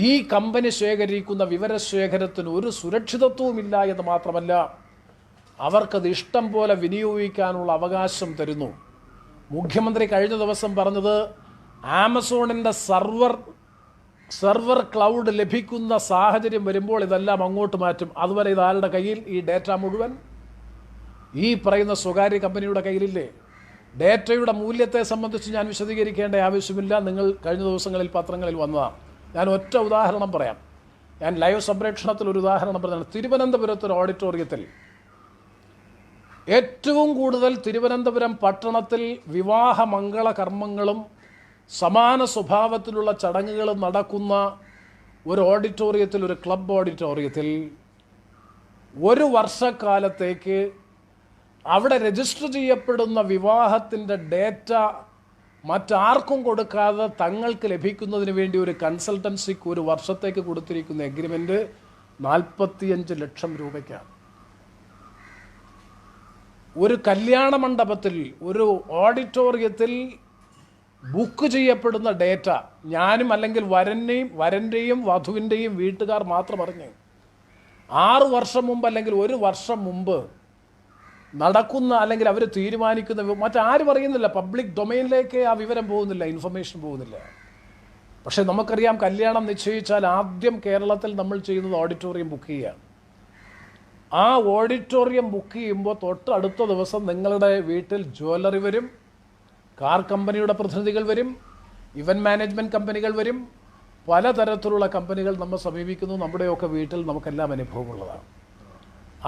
S1: ഈ കമ്പനി ശേഖരിക്കുന്ന വിവരശേഖരത്തിന് ഒരു സുരക്ഷിതത്വവുമില്ല എന്ന് മാത്രമല്ല, അവർക്കത് ഇഷ്ടം പോലെ വിനിയോഗിക്കാനുള്ള അവകാശം തരുന്നു. മുഖ്യമന്ത്രി കഴിഞ്ഞ ദിവസം പറഞ്ഞത് ആമസോണിൻ്റെ സെർവർ ക്ലൗഡ് ലഭിക്കുന്ന സാഹചര്യം വരുമ്പോൾ ഇതെല്ലാം അങ്ങോട്ട് മാറ്റും. അതുവരെ ഇതാരുടെ കയ്യിൽ? ഈ ഡേറ്റ മുഴുവൻ ഈ പറയുന്ന സ്വകാര്യ കമ്പനിയുടെ കയ്യിലില്ലേ? ഡേറ്റയുടെ മൂല്യത്തെ സംബന്ധിച്ച് ഞാൻ വിശദീകരിക്കേണ്ട ആവശ്യമില്ല. നിങ്ങൾ കഴിഞ്ഞ ദിവസങ്ങളിൽ പത്രങ്ങളിൽ വന്നതാണ്. ഞാൻ ഒറ്റ ഉദാഹരണം പറയാം. ഞാൻ ലൈവ് സംപ്രേക്ഷണത്തിൽ ഒരു ഉദാഹരണം പറഞ്ഞാണ്. തിരുവനന്തപുരത്തൊരു ഓഡിറ്റോറിയത്തിൽ ഏറ്റവും കൂടുതൽ തിരുവനന്തപുരം പട്ടണത്തിൽ വിവാഹ മംഗള കർമ്മങ്ങളും സമാന സ്വഭാവത്തിലുള്ള ചടങ്ങുകളും നടക്കുന്ന ഒരു ഓഡിറ്റോറിയത്തിൽ, ഒരു ക്ലബ് ഓഡിറ്റോറിയത്തിൽ ഒരു വർഷക്കാലത്തേക്ക് അവിടെ രജിസ്റ്റർ ചെയ്യപ്പെടുന്ന വിവാഹത്തിൻ്റെ ഡേറ്റ മറ്റാർക്കും കൊടുക്കാതെ തങ്ങൾക്ക് ലഭിക്കുന്നതിന് വേണ്ടി ഒരു കൺസൾട്ടൻസിക്ക് ഒരു വർഷത്തേക്ക് കൊടുത്തിരിക്കുന്ന എഗ്രിമെൻറ്റ് 45 ലക്ഷം രൂപയ്ക്കാണ്. ഒരു കല്യാണ മണ്ഡപത്തിൽ, ഒരു ഓഡിറ്റോറിയത്തിൽ ബുക്ക് ചെയ്യപ്പെടുന്ന ഡേറ്റ ഞാനും അല്ലെങ്കിൽ വരൻ്റെയും വധുവിൻ്റെയും വീട്ടുകാർ മാത്രം അറിഞ്ഞ് 6 വർഷം മുമ്പ് അല്ലെങ്കിൽ 1 വർഷം മുമ്പ് നടക്കുന്ന അല്ലെങ്കിൽ അവർ തീരുമാനിക്കുന്ന മറ്റാരും അറിയുന്നില്ല. പബ്ലിക് ഡൊമൈനിലേക്ക് ആ വിവരം പോകുന്നില്ല, ഇൻഫർമേഷൻ പോകുന്നില്ല. പക്ഷേ നമുക്കറിയാം, കല്യാണം നിശ്ചയിച്ചാൽ ആദ്യം കേരളത്തിൽ നമ്മൾ ചെയ്യുന്നത് ഓഡിറ്റോറിയം ബുക്ക് ചെയ്യുകയാണ്. ആ ഓഡിറ്റോറിയം ബുക്ക് ചെയ്യുമ്പോൾ തൊട്ടടുത്ത ദിവസം നിങ്ങളുടെ വീട്ടിൽ ജ്വല്ലറി വരും, കാർ കമ്പനിയുടെ പ്രതിനിധികൾ വരും, ഇവൻറ്റ് മാനേജ്മെൻറ്റ് കമ്പനികൾ വരും, പലതരത്തിലുള്ള കമ്പനികൾ നമ്മൾ സമീപിക്കുന്നു. നമ്മുടെയൊക്കെ വീട്ടിൽ നമുക്കെല്ലാം അനുഭവമുള്ളതാണ്.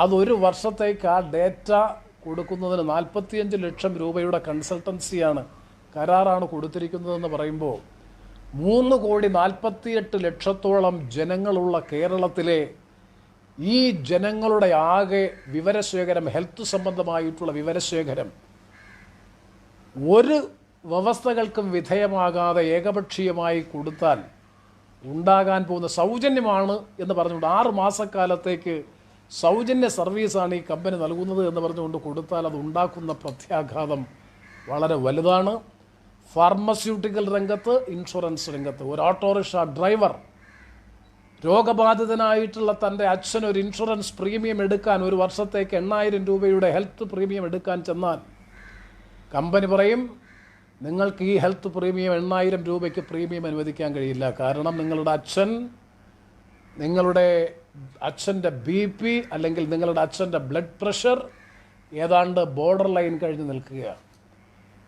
S1: അതൊരു വർഷത്തേക്ക് ആ ഡേറ്റ കൊടുക്കുന്നതിന് 45 ലക്ഷം രൂപയുടെ കൺസൾട്ടൻസിയാണ്, കരാറാണ് കൊടുത്തിരിക്കുന്നതെന്ന് പറയുമ്പോൾ 3,48,00,000 ജനങ്ങളുള്ള കേരളത്തിലെ ഈ ജനങ്ങളുടെ ആകെ വിവരശേഖരം, ഹെൽത്ത് സംബന്ധമായിട്ടുള്ള വിവരശേഖരം ഒരു വ്യവസ്ഥകൾക്കും വിധേയമാകാതെ ഏകപക്ഷീയമായി കൊടുത്താൽ ഉണ്ടാകാൻ പോകുന്ന സൗജന്യമാണ് എന്ന് പറഞ്ഞുകൊണ്ട് 6 മാസക്കാലത്തേക്ക് സൗജന്യ സർവീസാണ് ഈ കമ്പനി നൽകുന്നത് എന്ന് പറഞ്ഞുകൊണ്ട് കൊടുത്താൽ അത് ഉണ്ടാക്കുന്ന പ്രത്യാഘാതം വളരെ വലുതാണ്. ഫാർമസ്യൂട്ടിക്കൽ രംഗത്ത്, ഇൻഷുറൻസ് രംഗത്ത് ഒരു ഓട്ടോറിക്ഷ ഡ്രൈവർ രോഗബാധിതനായിട്ടുള്ള തൻ്റെ അച്ഛൻ ഒരു ഇൻഷുറൻസ് പ്രീമിയം എടുക്കാൻ, ഒരു വർഷത്തേക്ക് 8,000 രൂപയുടെ ഹെൽത്ത് പ്രീമിയം എടുക്കാൻ ചെന്നാൽ കമ്പനി പറയും, നിങ്ങൾക്ക് ഈ ഹെൽത്ത് പ്രീമിയം 8,000 രൂപയ്ക്ക് പ്രീമിയം അനുവദിക്കാൻ കഴിയില്ല. കാരണം നിങ്ങളുടെ അച്ഛൻ്റെ BP അല്ലെങ്കിൽ നിങ്ങളുടെ അച്ഛൻ്റെ ബ്ലഡ് പ്രഷർ ഏതാണ്ട് ബോർഡർ ലൈൻ കഴിഞ്ഞ് നിൽക്കുകയാണ്.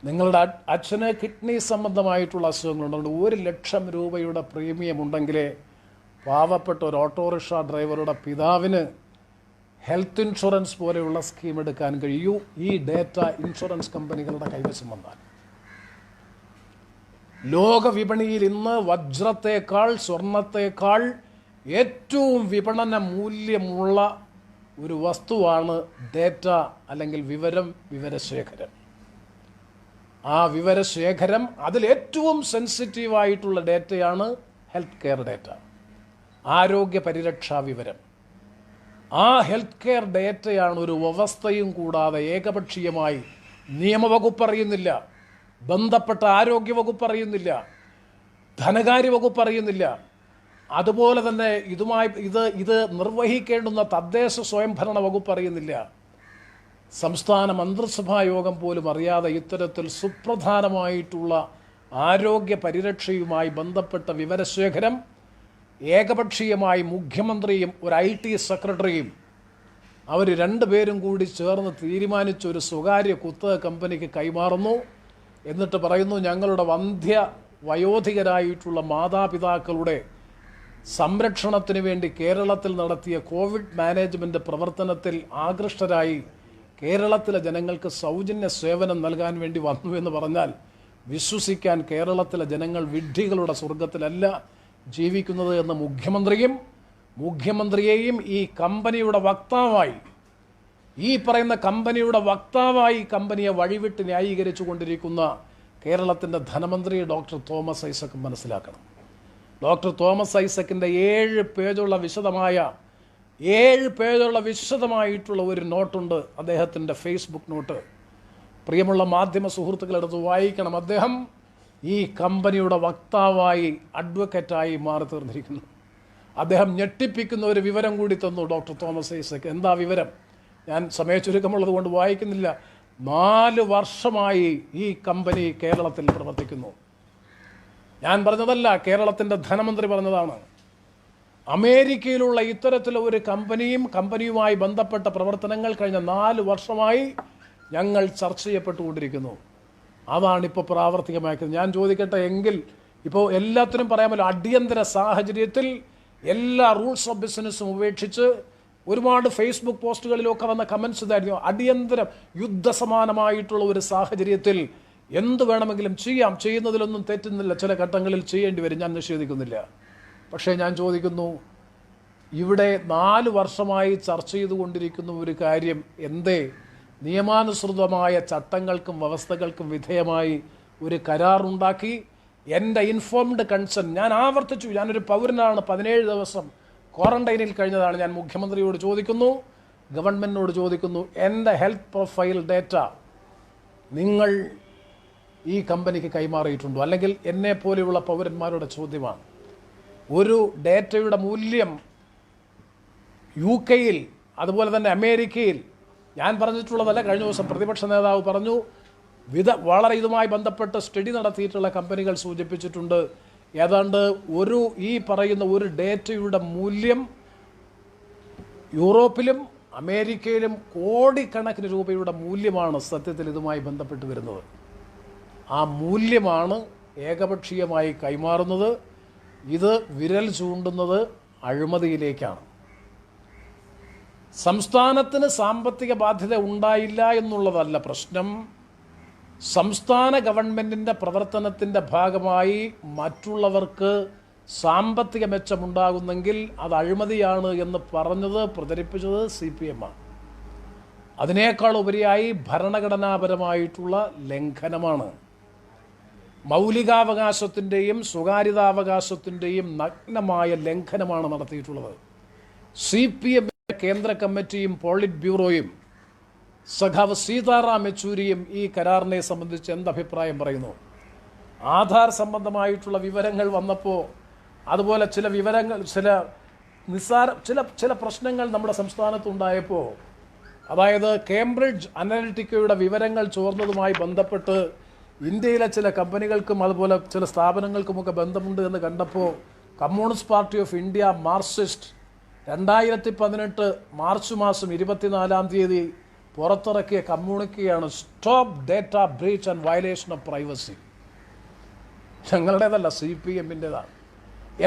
S1: നിങ്ങളുടെ അച്ഛന് കിഡ്നി സംബന്ധമായിട്ടുള്ള അസുഖങ്ങളുണ്ട്. 1 ലക്ഷം രൂപയുടെ പ്രീമിയം ഉണ്ടെങ്കിലേ പാവപ്പെട്ട ഒരു ഓട്ടോറിക്ഷ ഡ്രൈവറുടെ പിതാവിന് ഹെൽത്ത് ഇൻഷുറൻസ് പോലെയുള്ള സ്കീം എടുക്കാൻ കഴിയൂ. ഈ ഡേറ്റ ഇൻഷുറൻസ് കമ്പനികളുടെ കൈവശം വന്നാൽ ലോക വിപണിയിൽ ഇന്ന് വജ്രത്തേക്കാൾ, സ്വർണത്തേക്കാൾ ഏറ്റവും വിപണന മൂല്യമുള്ള ഒരു വസ്തുവാണ് ഡേറ്റ അല്ലെങ്കിൽ വിവരശേഖരം. ആ വിവരശേഖരം, അതിലേറ്റവും സെൻസിറ്റീവായിട്ടുള്ള ഡേറ്റയാണ് ഹെൽത്ത് കെയർ ഡേറ്റ, ആരോഗ്യ പരിരക്ഷാ വിവരം. ആ ഹെൽത്ത് കെയർ ഡേറ്റയാണ് ഒരു വ്യവസ്ഥയും കൂടാതെ ഏകപക്ഷീയമായി നിയമവകുപ്പ് അറിയുന്നില്ല, ബന്ധപ്പെട്ട ആരോഗ്യവകുപ്പ് അറിയുന്നില്ല, ധനകാര്യ വകുപ്പ് അറിയുന്നില്ല, അതുപോലെ തന്നെ ഇത് നിർവഹിക്കേണ്ടുന്ന തദ്ദേശ സ്വയംഭരണ വകുപ്പ് അറിയുന്നില്ല, സംസ്ഥാന മന്ത്രിസഭാ യോഗം പോലും അറിയാതെ ഇത്തരത്തിൽ സുപ്രധാനമായിട്ടുള്ള ആരോഗ്യ പരിരക്ഷയുമായി ബന്ധപ്പെട്ട വിവരശേഖരം ഏകപക്ഷീയമായി മുഖ്യമന്ത്രിയും ഒരു IT സെക്രട്ടറിയും അവർ 2 പേരും കൂടി ചേർന്ന് തീരുമാനിച്ചൊരു സ്വകാര്യ കുത്തക കമ്പനിക്ക് കൈമാറുന്നു. എന്നിട്ട് പറയുന്നു, ഞങ്ങളുടെ വയോധികരായിട്ടുള്ള മാതാപിതാക്കളുടെ സംരക്ഷണത്തിന് വേണ്ടി കേരളത്തിൽ നടത്തിയ കോവിഡ് മാനേജ്മെൻറ്റ് പ്രവർത്തനത്തിൽ ആകൃഷ്ടരായി കേരളത്തിലെ ജനങ്ങൾക്ക് സൗജന്യ സേവനം നൽകാൻ വേണ്ടി വന്നു എന്ന് പറഞ്ഞാൽ വിശ്വസിക്കാൻ കേരളത്തിലെ ജനങ്ങൾ വിഡ്ഢികളുടെ സ്വർഗത്തിലല്ല ജീവിക്കുന്നത് എന്ന് മുഖ്യമന്ത്രിയെയും ഈ കമ്പനിയുടെ വക്താവായി, ഈ പറയുന്ന കമ്പനിയുടെ വക്താവായി കമ്പനിയെ വഴിവിട്ട് ന്യായീകരിച്ചു കൊണ്ടിരിക്കുന്ന കേരളത്തിൻ്റെ ധനമന്ത്രി ഡോക്ടർ തോമസ് ഐസക് മനസ്സിലാക്കണം. ഡോക്ടർ തോമസ് ഐസക്കിൻ്റെ 7 പേജുള്ള വിശദമായിട്ടുള്ള ഒരു നോട്ടുണ്ട്, അദ്ദേഹത്തിൻ്റെ ഫേസ്ബുക്ക് നോട്ട്. പ്രിയമുള്ള മാധ്യമ സുഹൃത്തുക്കളെടുത്ത് വായിക്കണം. അദ്ദേഹം ഈ കമ്പനിയുടെ വക്താവായി, അഡ്വക്കേറ്റായി മാറി തീർന്നിരിക്കുന്നു. അദ്ദേഹം ഞെട്ടിപ്പിക്കുന്ന ഒരു വിവരം കൂടി തന്നു ഡോക്ടർ തോമസ് ഐസക്. എന്താ വിവരം? ഞാൻ സമയച്ചുരുക്കമുള്ളത് കൊണ്ട് വായിക്കുന്നില്ല. 4 വർഷമായി ഈ കമ്പനി കേരളത്തിൽ പ്രവർത്തിക്കുന്നു. ഞാൻ പറഞ്ഞതല്ല, കേരളത്തിൻ്റെ ധനമന്ത്രി പറഞ്ഞതാണ്. അമേരിക്കയിലുള്ള ഇത്തരത്തിലുള്ള ഒരു കമ്പനിയുമായി ബന്ധപ്പെട്ട പ്രവർത്തനങ്ങൾ കഴിഞ്ഞ 4 വർഷമായി ഞങ്ങൾ ചർച്ച ചെയ്യപ്പെട്ടുകൊണ്ടിരിക്കുന്നു. അതാണിപ്പോൾ പ്രാവർത്തികമാക്കുന്നത്. ഞാൻ ചോദിക്കട്ടെ, എങ്കിൽ ഇപ്പോൾ എല്ലാത്തിനും പറയാമല്ലോ, അടിയന്തര സാഹചര്യത്തിൽ എല്ലാ റൂൾസ് ഓഫ് ബിസിനസ്സും ഉപേക്ഷിച്ച് ഒരുപാട് ഫേസ്ബുക്ക് പോസ്റ്റുകളിലൊക്കെ വന്ന കമൻസ് ഇതായിരുന്നു, അടിയന്തരം യുദ്ധസമാനമായിട്ടുള്ള ഒരു സാഹചര്യത്തിൽ എന്ത് വേണമെങ്കിലും ചെയ്യാം, ചെയ്യുന്നതിലൊന്നും തെറ്റുന്നില്ല, ചില ഘട്ടങ്ങളിൽ ചെയ്യേണ്ടി വരും, ഞാൻ നിഷേധിക്കുന്നില്ല. പക്ഷേ ഞാൻ ചോദിക്കുന്നു, ഇവിടെ 4 വർഷമായി ചർച്ച ചെയ്തുകൊണ്ടിരിക്കുന്ന ഒരു കാര്യം എന്തേ നിയമാനുസൃതമായ ചട്ടങ്ങൾക്കും വ്യവസ്ഥകൾക്കും വിധേയമായി ഒരു കരാറുണ്ടാക്കി എൻ്റെ ഇൻഫോംഡ് കൺസെൻറ്റ്, ഞാൻ ആവർത്തിച്ചു, ഞാനൊരു പൗരനാണ്, 17 ദിവസം ക്വാറന്റൈനിൽ കഴിഞ്ഞതാണ്. ഞാൻ മുഖ്യമന്ത്രിയോട് ചോദിക്കുന്നു, ഗവൺമെൻറ്റിനോട് ചോദിക്കുന്നു, എൻ്റെ ഹെൽത്ത് പ്രൊഫൈൽ ഡേറ്റ നിങ്ങൾ ഈ കമ്പനിക്ക് കൈമാറിയിട്ടുണ്ടോ? അല്ലെങ്കിൽ എന്നെ പോലെയുള്ള പൗരന്മാരുടെ ചോദ്യമാണ്. ഒരു ഡേറ്റയുടെ മൂല്യം UK അതുപോലെ തന്നെ അമേരിക്കയിൽ ഞാൻ പറഞ്ഞിട്ടുള്ളതല്ല. കഴിഞ്ഞ ദിവസം പ്രതിപക്ഷ നേതാവ് പറഞ്ഞു, വളരെ ഇതുമായി ബന്ധപ്പെട്ട് സ്റ്റഡി നടത്തിയിട്ടുള്ള കമ്പനികൾ സൂചിപ്പിച്ചിട്ടുണ്ട്, ഏതാണ്ട് ഈ പറയുന്ന ഒരു ഡേറ്റയുടെ മൂല്യം യൂറോപ്പിലും അമേരിക്കയിലും കോടിക്കണക്കിന് രൂപയുടെ മൂല്യമാണ് സത്യത്തിൽ ഇതുമായി ബന്ധപ്പെട്ട് വരുന്നത്. ആ മൂല്യമാണ് ഏകപക്ഷീയമായി കൈമാറുന്നത്. ഇത് വിരൽ ചൂണ്ടുന്നത് അഴിമതിയിലേക്കാണ്. സംസ്ഥാനത്തിന് സാമ്പത്തിക ബാധ്യത ഉണ്ടായില്ല എന്നുള്ളതല്ല പ്രശ്നം. സംസ്ഥാന ഗവൺമെൻറ്റിൻ്റെ പ്രവർത്തനത്തിൻ്റെ ഭാഗമായി മറ്റുള്ളവർക്ക് സാമ്പത്തിക മെച്ചമുണ്ടാകുന്നെങ്കിൽ അത് അഴിമതിയാണ് എന്ന് പ്രചരിപ്പിച്ചത് CPM ആണ്. അതിനേക്കാൾ ഉപരിയായി ഭരണഘടനാപരമായിട്ടുള്ള ലംഘനമാണ്. മൗലികാവകാശത്തിൻ്റെയും സ്വകാര്യതാവകാശത്തിൻ്റെയും നഗ്നമായ ലംഘനമാണ് നടത്തിയിട്ടുള്ളത്. CPM കേന്ദ്ര കമ്മിറ്റിയും പോളിറ്റ് ബ്യൂറോയും സഖാവ് സീതാറാം യെച്ചൂരിയും ഈ കരാറിനെ സംബന്ധിച്ച് എന്തഭിപ്രായം പറയുന്നു? ആധാർ സംബന്ധമായിട്ടുള്ള വിവരങ്ങൾ വന്നപ്പോൾ, അതുപോലെ ചില വിവരങ്ങൾ, ചില പ്രശ്നങ്ങൾ നമ്മുടെ സംസ്ഥാനത്തുണ്ടായപ്പോൾ, അതായത് കേംബ്രിഡ്ജ് അനലിറ്റിക്കയുടെ വിവരങ്ങൾ ചോർന്നതുമായി ബന്ധപ്പെട്ട് ഇന്ത്യയിലെ ചില കമ്പനികൾക്കും അതുപോലെ ചില സ്ഥാപനങ്ങൾക്കുമൊക്കെ ബന്ധമുണ്ട് എന്ന് കണ്ടപ്പോൾ Communist Party of India Marxist 2018 March മാസം 24 പുറത്തിറക്കിയ കമ്മ്യൂണിക്കെയാണ് stop data breach and violation of privacy. ഞങ്ങളുടേതല്ല, CPM-ൻ്റെതാണ്.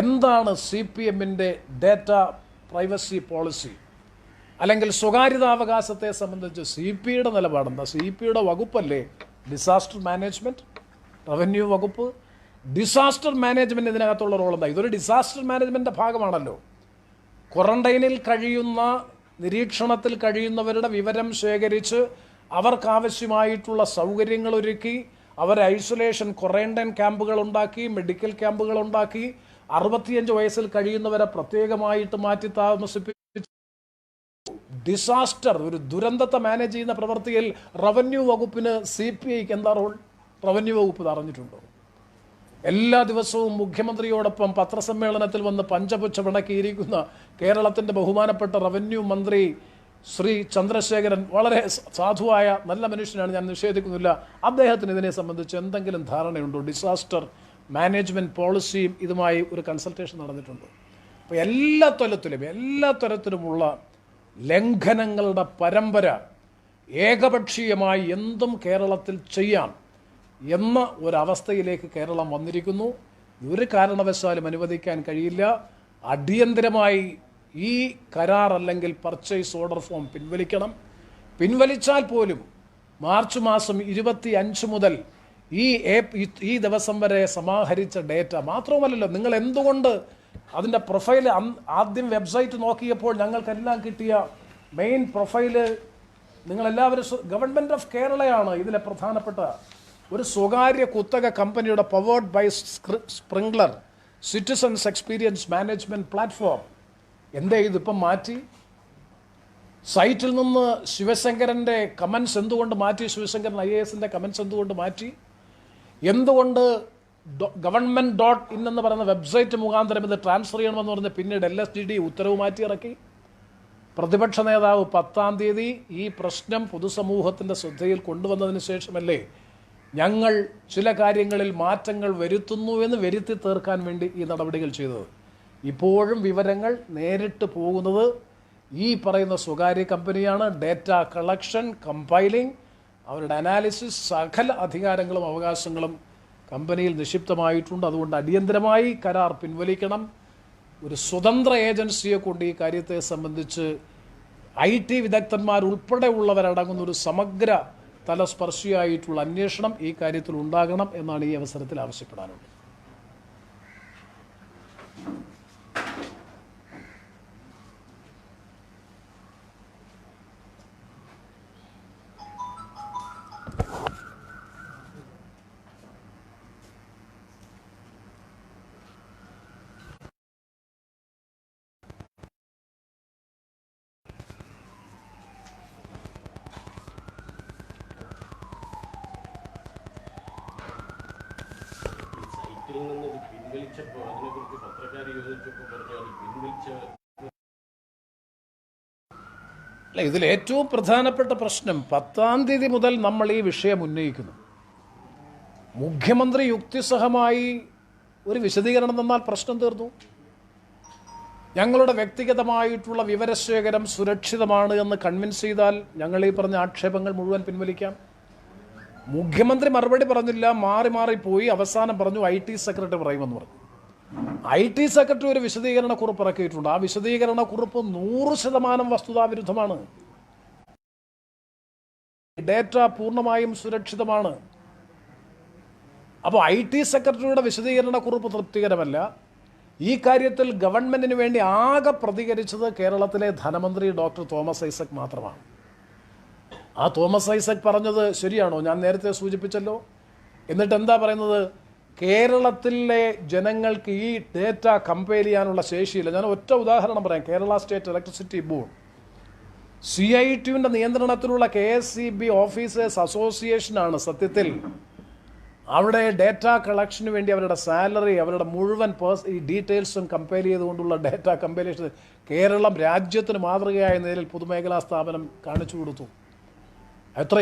S1: എന്താണ് CPM-ൻ്റെ ഡേറ്റ പ്രൈവസി പോളിസി അല്ലെങ്കിൽ സ്വകാര്യതാവകാശത്തെ സംബന്ധിച്ച് CP-യുടെ നിലപാടെന്താ? CP-യുടെ വകുപ്പല്ലേ ഡിസാസ്റ്റർ മാനേജ്മെൻറ്റ്, റവന്യൂ വകുപ്പ്. ഡിസാസ്റ്റർ മാനേജ്മെൻറ്റ് ഇതിനകത്തുള്ള റോൾ എന്താ? ഇതൊരു ഡിസാസ്റ്റർ മാനേജ്മെൻറ്റിൻ്റെ ഭാഗമാണല്ലോ. ക്വാറന്റൈനിൽ കഴിയുന്ന, നിരീക്ഷണത്തിൽ കഴിയുന്നവരുടെ വിവരം ശേഖരിച്ച് അവർക്കാവശ്യമായിട്ടുള്ള സൗകര്യങ്ങൾ ഒരുക്കി, അവരെ ഐസൊലേഷൻ ക്വാറന്റൈൻ ക്യാമ്പുകൾ ഉണ്ടാക്കി, മെഡിക്കൽ ക്യാമ്പുകൾ ഉണ്ടാക്കി, 65 വയസ്സിൽ കഴിയുന്നവരെ പ്രത്യേകമായിട്ട് മാറ്റി താമസിപ്പിച്ച് ഡിസാസ്റ്റർ, ഒരു ദുരന്തത്തെ മാനേജ് ചെയ്യുന്ന പ്രവൃത്തിയിൽ റവന്യൂ വകുപ്പിന് CPIക്ക് എന്താ റോൾ? റവന്യൂ വകുപ്പ് അറിഞ്ഞിട്ടുണ്ടോ? എല്ലാ ദിവസവും മുഖ്യമന്ത്രിയോടൊപ്പം പത്രസമ്മേളനത്തിൽ വന്ന് പഞ്ചപുച്ഛ പിണക്കിയിരിക്കുന്ന കേരളത്തിൻ്റെ ബഹുമാനപ്പെട്ട റവന്യൂ മന്ത്രി ശ്രീ ചന്ദ്രശേഖരൻ വളരെ സാധുവായ നല്ല മനുഷ്യനാണ്, ഞാൻ നിഷേധിക്കുന്നില്ല. അദ്ദേഹത്തിന് ഇതിനെ സംബന്ധിച്ച് എന്തെങ്കിലും ധാരണയുണ്ടോ? ഡിസാസ്റ്റർ മാനേജ്മെൻറ്റ് പോളിസിയും ഇതുമായി ഒരു കൺസൾട്ടേഷൻ നടന്നിട്ടുണ്ടോ? അപ്പോൾ എല്ലാ തരത്തിലുമുള്ള ലംഘനങ്ങളുടെ പരമ്പര, ഏകപക്ഷീയമായി എന്തും കേരളത്തിൽ ചെയ്യാം എന്ന ഒരവസ്ഥയിലേക്ക് കേരളം വന്നിരിക്കുന്നു. ഒരു കാരണവശാലും അനുവദിക്കാൻ കഴിയില്ല. അടിയന്തരമായി ഈ കരാർ അല്ലെങ്കിൽ പർച്ചേസ് ഓർഡർ ഫോം പിൻവലിച്ചാൽ പോലും മാർച്ച് മാസം 25 മുതൽ ഈ ദിവസം വരെ സമാഹരിച്ച ഡേറ്റ മാത്രവുമല്ലല്ലോ, നിങ്ങൾ എന്തുകൊണ്ട് അതിൻ്റെ പ്രൊഫൈല് ആദ്യം വെബ്സൈറ്റ് നോക്കിയപ്പോൾ ഞങ്ങൾക്കെല്ലാം കിട്ടിയ മെയിൻ പ്രൊഫൈല് നിങ്ങളെല്ലാവരും ഗവൺമെൻറ് ഓഫ് കേരളയാണ് ഇതിലെ പ്രധാനപ്പെട്ട ഒരു സ്വകാര്യ കുത്തക കമ്പനിയുടെ powered by Sprinklr citizens experience management platform. ഇതിപ്പം മാറ്റി? സൈറ്റിൽ നിന്ന് ശിവശങ്കരൻ്റെ കമൻസ് എന്തുകൊണ്ട് മാറ്റി? ശിവശങ്കരൻ IAS-ൻ്റെ കമൻസ് എന്തുകൊണ്ട് മാറ്റി? എന്തുകൊണ്ട് government.in എന്ന് പറയുന്ന വെബ്സൈറ്റ് മുഖാന്തരം ഇത് ട്രാൻസ്ഫർ ചെയ്യണമെന്ന് പറഞ്ഞ് പിന്നീട് LSDD ഉത്തരവ് മാറ്റി ഇറക്കി? പ്രതിപക്ഷ നേതാവ് 10-ാം തീയതി ഈ പ്രശ്നം പൊതുസമൂഹത്തിൻ്റെ ശ്രദ്ധയിൽ കൊണ്ടുവന്നതിന് ശേഷമല്ലേ ഞങ്ങൾ ചില കാര്യങ്ങളിൽ മാറ്റങ്ങൾ വരുത്തുന്നു എന്ന് വരുത്തി തീർക്കാൻ വേണ്ടി ഈ നടപടികൾ ചെയ്തത്. ഇപ്പോഴും വിവരങ്ങൾ നേരിട്ട് പോകുന്നത് ഈ പറയുന്ന സ്വകാര്യ കമ്പനിയാണ്. ഡേറ്റ കളക്ഷൻ, കമ്പൈലിംഗ്, അവരുടെ അനാലിസിസ്, സകല അധികാരങ്ങളും അവകാശങ്ങളും കമ്പനിയിൽ നിക്ഷിപ്തമായിട്ടുണ്ട്. അതുകൊണ്ട് അടിയന്തരമായി കരാർ പിൻവലിക്കണം. ഒരു സ്വതന്ത്ര ഏജൻസിയെ കൊണ്ട് ഈ കാര്യത്തെ സംബന്ധിച്ച് IT വിദഗ്ധന്മാരുൾപ്പെടെയുള്ളവരടങ്ങുന്ന ഒരു സമഗ്ര തലസ്പർശിയായിട്ടുള്ള അന്വേഷണം ഈ കാര്യത്തിൽ ഉണ്ടാകണം എന്നാണ് ഈ അവസരത്തിൽ ആവശ്യപ്പെടാനുള്ളത്. അല്ല, ഇതിൽ ഏറ്റവും പ്രധാനപ്പെട്ട പ്രശ്നം 10-ാം തീയതി മുതൽ നമ്മൾ ഈ വിഷയം ഉന്നയിക്കുന്നു. മുഖ്യമന്ത്രി യുക്തിസഹമായി ഒരു വിശദീകരണം തന്നാൽ പ്രശ്നം തീർന്നു. ഞങ്ങളുടെ വ്യക്തിഗതമായിട്ടുള്ള വിവരശേഖരം സുരക്ഷിതമാണ് എന്ന് കൺവിൻസ് ചെയ്താൽ ഞങ്ങൾ ഈ പറഞ്ഞ ആക്ഷേപങ്ങൾ മുഴുവൻ പിൻവലിക്കാം. മുഖ്യമന്ത്രി മറുപടി പറഞ്ഞില്ല, മാറിപ്പോയി. അവസാനം പറഞ്ഞു IT സെക്രട്ടറി പറയുമെന്ന് പറഞ്ഞു. IT സെക്രട്ടറി ഒരു വിശദീകരണക്കുറിപ്പ് ഇറക്കിയിട്ടുണ്ട്. ആ വിശദീകരണക്കുറിപ്പ് 100% വസ്തുതാവിരുദ്ധമാണ്. ഡേറ്റ പൂർണ്ണമായും സുരക്ഷിതമാണ്. അപ്പോൾ IT സെക്രട്ടറിയുടെ വിശദീകരണക്കുറിപ്പ് തൃപ്തികരമല്ല. ഈ കാര്യത്തിൽ ഗവൺമെന്റിന് വേണ്ടി ആകെ പ്രതികരിച്ചത് കേരളത്തിലെ ധനമന്ത്രി ഡോക്ടർ തോമസ് ഐസക് മാത്രമാണ്. ആ തോമസ് ഐസക് പറഞ്ഞത് ശരിയാണോ? ഞാൻ നേരത്തെ സൂചിപ്പിച്ചല്ലോ. എന്നിട്ട് എന്താ പറയുന്നത്? കേരളത്തിലെ ജനങ്ങൾക്ക് ഈ ഡേറ്റ കമ്പയർ ചെയ്യാനുള്ള ശേഷിയില്ല. ഞാൻ ഒറ്റ ഉദാഹരണം പറയാം. കേരള സ്റ്റേറ്റ് ഇലക്ട്രിസിറ്റി ബോർഡ് CITയുടെ നിയന്ത്രണത്തിലുള്ള KSEB ഓഫീസേഴ്സ് അസോസിയേഷനാണ് സത്യത്തിൽ അവിടെ ഡേറ്റ കളക്ഷന് വേണ്ടി അവരുടെ സാലറി, അവരുടെ മുഴുവൻ ഈ ഡീറ്റെയിൽസും കമ്പയർ ചെയ്തുകൊണ്ടുള്ള ഡേറ്റ കമ്പയറേഷൻ കേരളം രാജ്യത്തിന് മാതൃകയായ നിലയിൽ പൊതുമേഖലാ സ്ഥാപനം കാണിച്ചു കൊടുത്തു.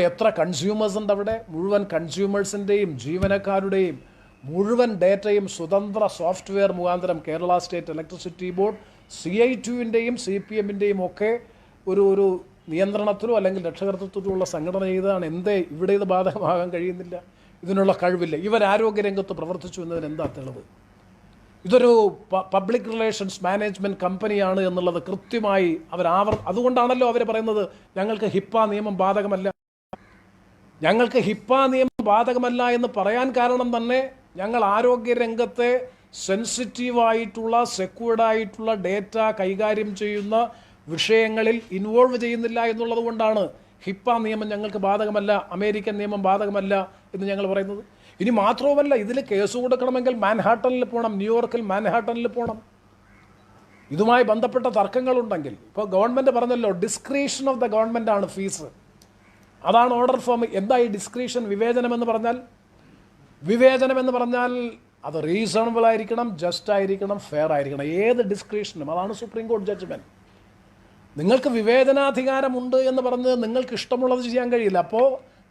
S1: എത്ര കൺസ്യൂമേഴ്സ് ഉണ്ട് അവിടെ. മുഴുവൻ കൺസ്യൂമേഴ്സിൻ്റെയും ജീവനക്കാരുടെയും മുഴുവൻ ഡേറ്റയും സ്വതന്ത്ര സോഫ്റ്റ്വെയർ മുഖാന്തരം കേരള സ്റ്റേറ്റ് ഇലക്ട്രിസിറ്റി ബോർഡ് CITയുവിൻ്റെയും CPMൻ്റെയും ഒക്കെ ഒരു നിയന്ത്രണത്തിലോ അല്ലെങ്കിൽ രക്ഷകർത്തൃത്വത്തിലുള്ള സംഘടന ചെയ്തതാണ്. എന്തേ ഇവിടെ ഇത് ബാധകമാകാൻ കഴിയുന്നില്ല? ഇതിനുള്ള കഴിവില്ല. ഇവർ ആരോഗ്യരംഗത്ത് പ്രവർത്തിച്ചു എന്നതിന് എന്താ തെളിവ്? ഇതൊരു പബ്ലിക് റിലേഷൻസ് മാനേജ്മെൻറ്റ് കമ്പനിയാണ് എന്നുള്ളത് കൃത്യമായി അതുകൊണ്ടാണല്ലോ അവർ പറയുന്നത് ഞങ്ങൾക്ക് HIPAA നിയമം ബാധകമല്ല. ഞങ്ങൾക്ക് HIPAA നിയമം ബാധകമല്ല എന്ന് പറയാൻ കാരണം തന്നെ ഞങ്ങൾ ആരോഗ്യരംഗത്തെ സെൻസിറ്റീവായിട്ടുള്ള സെക്യൂർഡായിട്ടുള്ള ഡേറ്റ കൈകാര്യം ചെയ്യുന്ന വിഷയങ്ങളിൽ ഇൻവോൾവ് ചെയ്യുന്നില്ല എന്നുള്ളത് കൊണ്ടാണ് HIPAA നിയമം ഞങ്ങൾക്ക് ബാധകമല്ല, അമേരിക്കൻ നിയമം ബാധകമല്ല എന്ന് ഞങ്ങൾ പറയുന്നത്. ഇനി മാത്രവുമല്ല, ഇതിൽ കേസ് കൊടുക്കണമെങ്കിൽ മാൻഹാട്ടനിൽ പോകണം, ന്യൂയോർക്കിൽ മാൻഹാട്ടനിൽ പോകണം. ഇതുമായി ബന്ധപ്പെട്ട തർക്കങ്ങളുണ്ടെങ്കിൽ ഇപ്പോൾ ഗവൺമെൻറ് പറഞ്ഞല്ലോ ഡിസ്ക്രീഷൻ ഓഫ് ദ ഗവൺമെൻറ് ആണ് ഫീസ്. അതാണ് ഓർഡർ ഫോം. എന്താ ഈ ഡിസ്ക്രീഷൻ? വിവേചനം എന്ന് പറഞ്ഞാൽ അത് റീസണബിൾ ആയിരിക്കണം, ജസ്റ്റ് ആയിരിക്കണം, ഫെയർ ആയിരിക്കണം. ഏത് ഡിസ്ക്രീഷനും അതാണ് സുപ്രീം കോടതി ജഡ്ജ്മെൻറ്റ്. നിങ്ങൾക്ക് വിവേചനാധികാരമുണ്ട് എന്ന് പറഞ്ഞ് നിങ്ങൾക്ക് ഇഷ്ടമുള്ളത് ചെയ്യാൻ കഴിയില്ല. അപ്പോൾ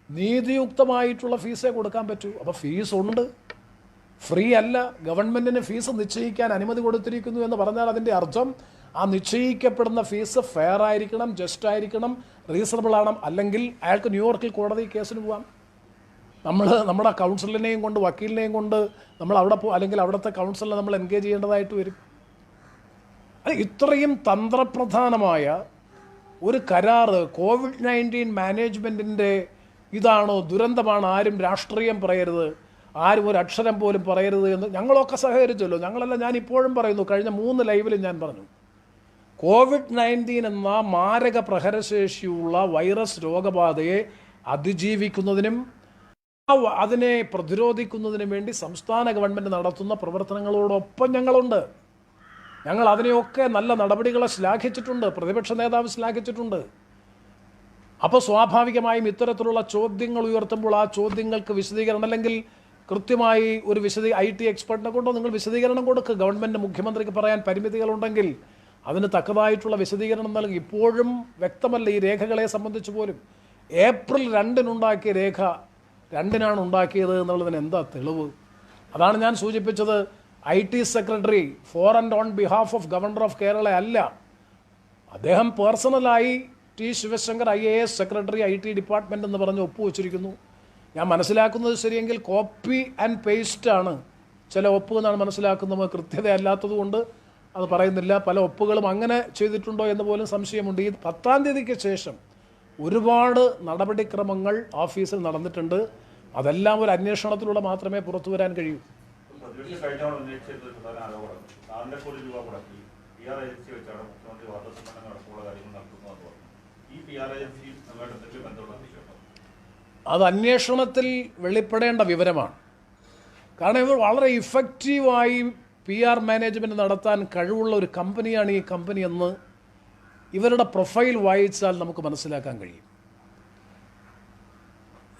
S1: നീതിയുക്തമായിട്ടുള്ള ഫീസേ കൊടുക്കാൻ പറ്റൂ. അപ്പോൾ ഫീസ് ഉണ്ട്, ഫ്രീ അല്ല. ഗവൺമെൻറ്റിന് ഫീസ് നിശ്ചയിക്കാൻ അനുമതി കൊടുത്തിരിക്കുന്നു എന്ന് പറഞ്ഞാൽ അതിൻ്റെ അർത്ഥം ആ നിശ്ചയിക്കപ്പെടുന്ന ഫീസ് ഫെയർ ആയിരിക്കണം, ജസ്റ്റ് ആയിരിക്കണം, റീസണബിൾ ആണ്. അല്ലെങ്കിൽ അയാൾക്ക് ന്യൂയോർക്കിൽ കോടതി കേസിന് പോകാം. നമ്മുടെ കൗൺസിലിനെയും കൊണ്ട് വക്കീലിനെയും കൊണ്ട് നമ്മൾ അവിടെ അല്ലെങ്കിൽ അവിടുത്തെ കൗൺസിലിനെ നമ്മൾ എൻഗേജ് ചെയ്യേണ്ടതായിട്ട് വരും. ഇത്രയും തന്ത്രപ്രധാനമായ ഒരു കരാറ് COVID-19 മാനേജ്മെൻറ്റിൻ്റെ ഇതാണോ, ദുരന്തമാണ്, ആരും രാഷ്ട്രീയം പറയരുത്, ആരും ഒരു അക്ഷരം പോലും പറയരുത് എന്ന് ഞങ്ങളൊക്കെ സഹകരിച്ചല്ലോ. ഞാൻ ഇപ്പോഴും പറയുന്നു, കഴിഞ്ഞ 3 ലൈവിലും ഞാൻ പറഞ്ഞു, COVID-19 എന്ന മാരക പ്രഹരശേഷിയുള്ള വൈറസ് രോഗബാധയെ അതിജീവിക്കുന്നതിനും അതിനെ പ്രതിരോധിക്കുന്നതിനും വേണ്ടി സംസ്ഥാന ഗവൺമെൻറ് നടത്തുന്ന പ്രവർത്തനങ്ങളോടൊപ്പം ഞങ്ങളുണ്ട്. ഞങ്ങൾ അതിനെയൊക്കെ നല്ല നടപടികളെ ശ്ലാഘിച്ചിട്ടുണ്ട്, പ്രതിപക്ഷ നേതാവ് ശ്ലാഘിച്ചിട്ടുണ്ട്. അപ്പോൾ സ്വാഭാവികമായും ഇത്തരത്തിലുള്ള ചോദ്യങ്ങൾ ഉയർത്തുമ്പോൾ ആ ചോദ്യങ്ങൾക്ക് വിശദീകരണം, അല്ലെങ്കിൽ കൃത്യമായി ഒരു IT എക്സ്പെർട്ടിനെ കൊണ്ടോ നിങ്ങൾ വിശദീകരണം കൊടുക്കുക. ഗവൺമെൻറ് മുഖ്യമന്ത്രിക്ക് പറയാൻ പരിമിതികളുണ്ടെങ്കിൽ അതിന് തക്കതായിട്ടുള്ള വിശദീകരണം നൽകി. ഇപ്പോഴും വ്യക്തമല്ല ഈ രേഖകളെ സംബന്ധിച്ച് പോലും. ഏപ്രിൽ 2-നുണ്ടാക്കിയ രേഖ 2-നാണ് ഉണ്ടാക്കിയത് എന്നുള്ളതിന് എന്താ തെളിവ്? അതാണ് ഞാൻ സൂചിപ്പിച്ചത്. IT secretary for and on behalf of governor of Kerala അല്ല, അദ്ദേഹം പേഴ്സണലായി Sivasankar IAS secretary IT department എന്ന് പറഞ്ഞ് ഒപ്പുവെച്ചിരിക്കുന്നു. ഞാൻ മനസ്സിലാക്കുന്നത് ശരിയെങ്കിൽ കോപ്പി ആൻഡ് പേസ്റ്റ് ആണ് ചില ഒപ്പ് എന്നാണ് മനസ്സിലാക്കുന്നത്. കൃത്യതയല്ലാത്തതുകൊണ്ട് അത് പറയുന്നില്ല. പല ഒപ്പുകളും അങ്ങനെ ചെയ്തിട്ടുണ്ടോ എന്ന് പോലും സംശയമുണ്ട്. ഈ 10-ാം തീയതിക്ക് ശേഷം ഒരുപാട് നടപടിക്രമങ്ങൾ ഓഫീസിൽ നടന്നിട്ടുണ്ട്. അതെല്ലാം ഒരു അന്വേഷണത്തിലൂടെ മാത്രമേ പുറത്തു വരാൻ കഴിയൂ. അത് അന്വേഷണത്തിൽ വെളിപ്പെടേണ്ട വിവരമാണ്. കാരണം ഇവർ വളരെ ഇഫക്റ്റീവായി PR മാനേജ്മെൻറ്റ് നടത്താൻ കഴിവുള്ള ഒരു കമ്പനിയാണ് ഈ കമ്പനി എന്ന് ഇവരുടെ പ്രൊഫൈൽ വായിച്ചാൽ നമുക്ക് മനസ്സിലാക്കാൻ കഴിയും.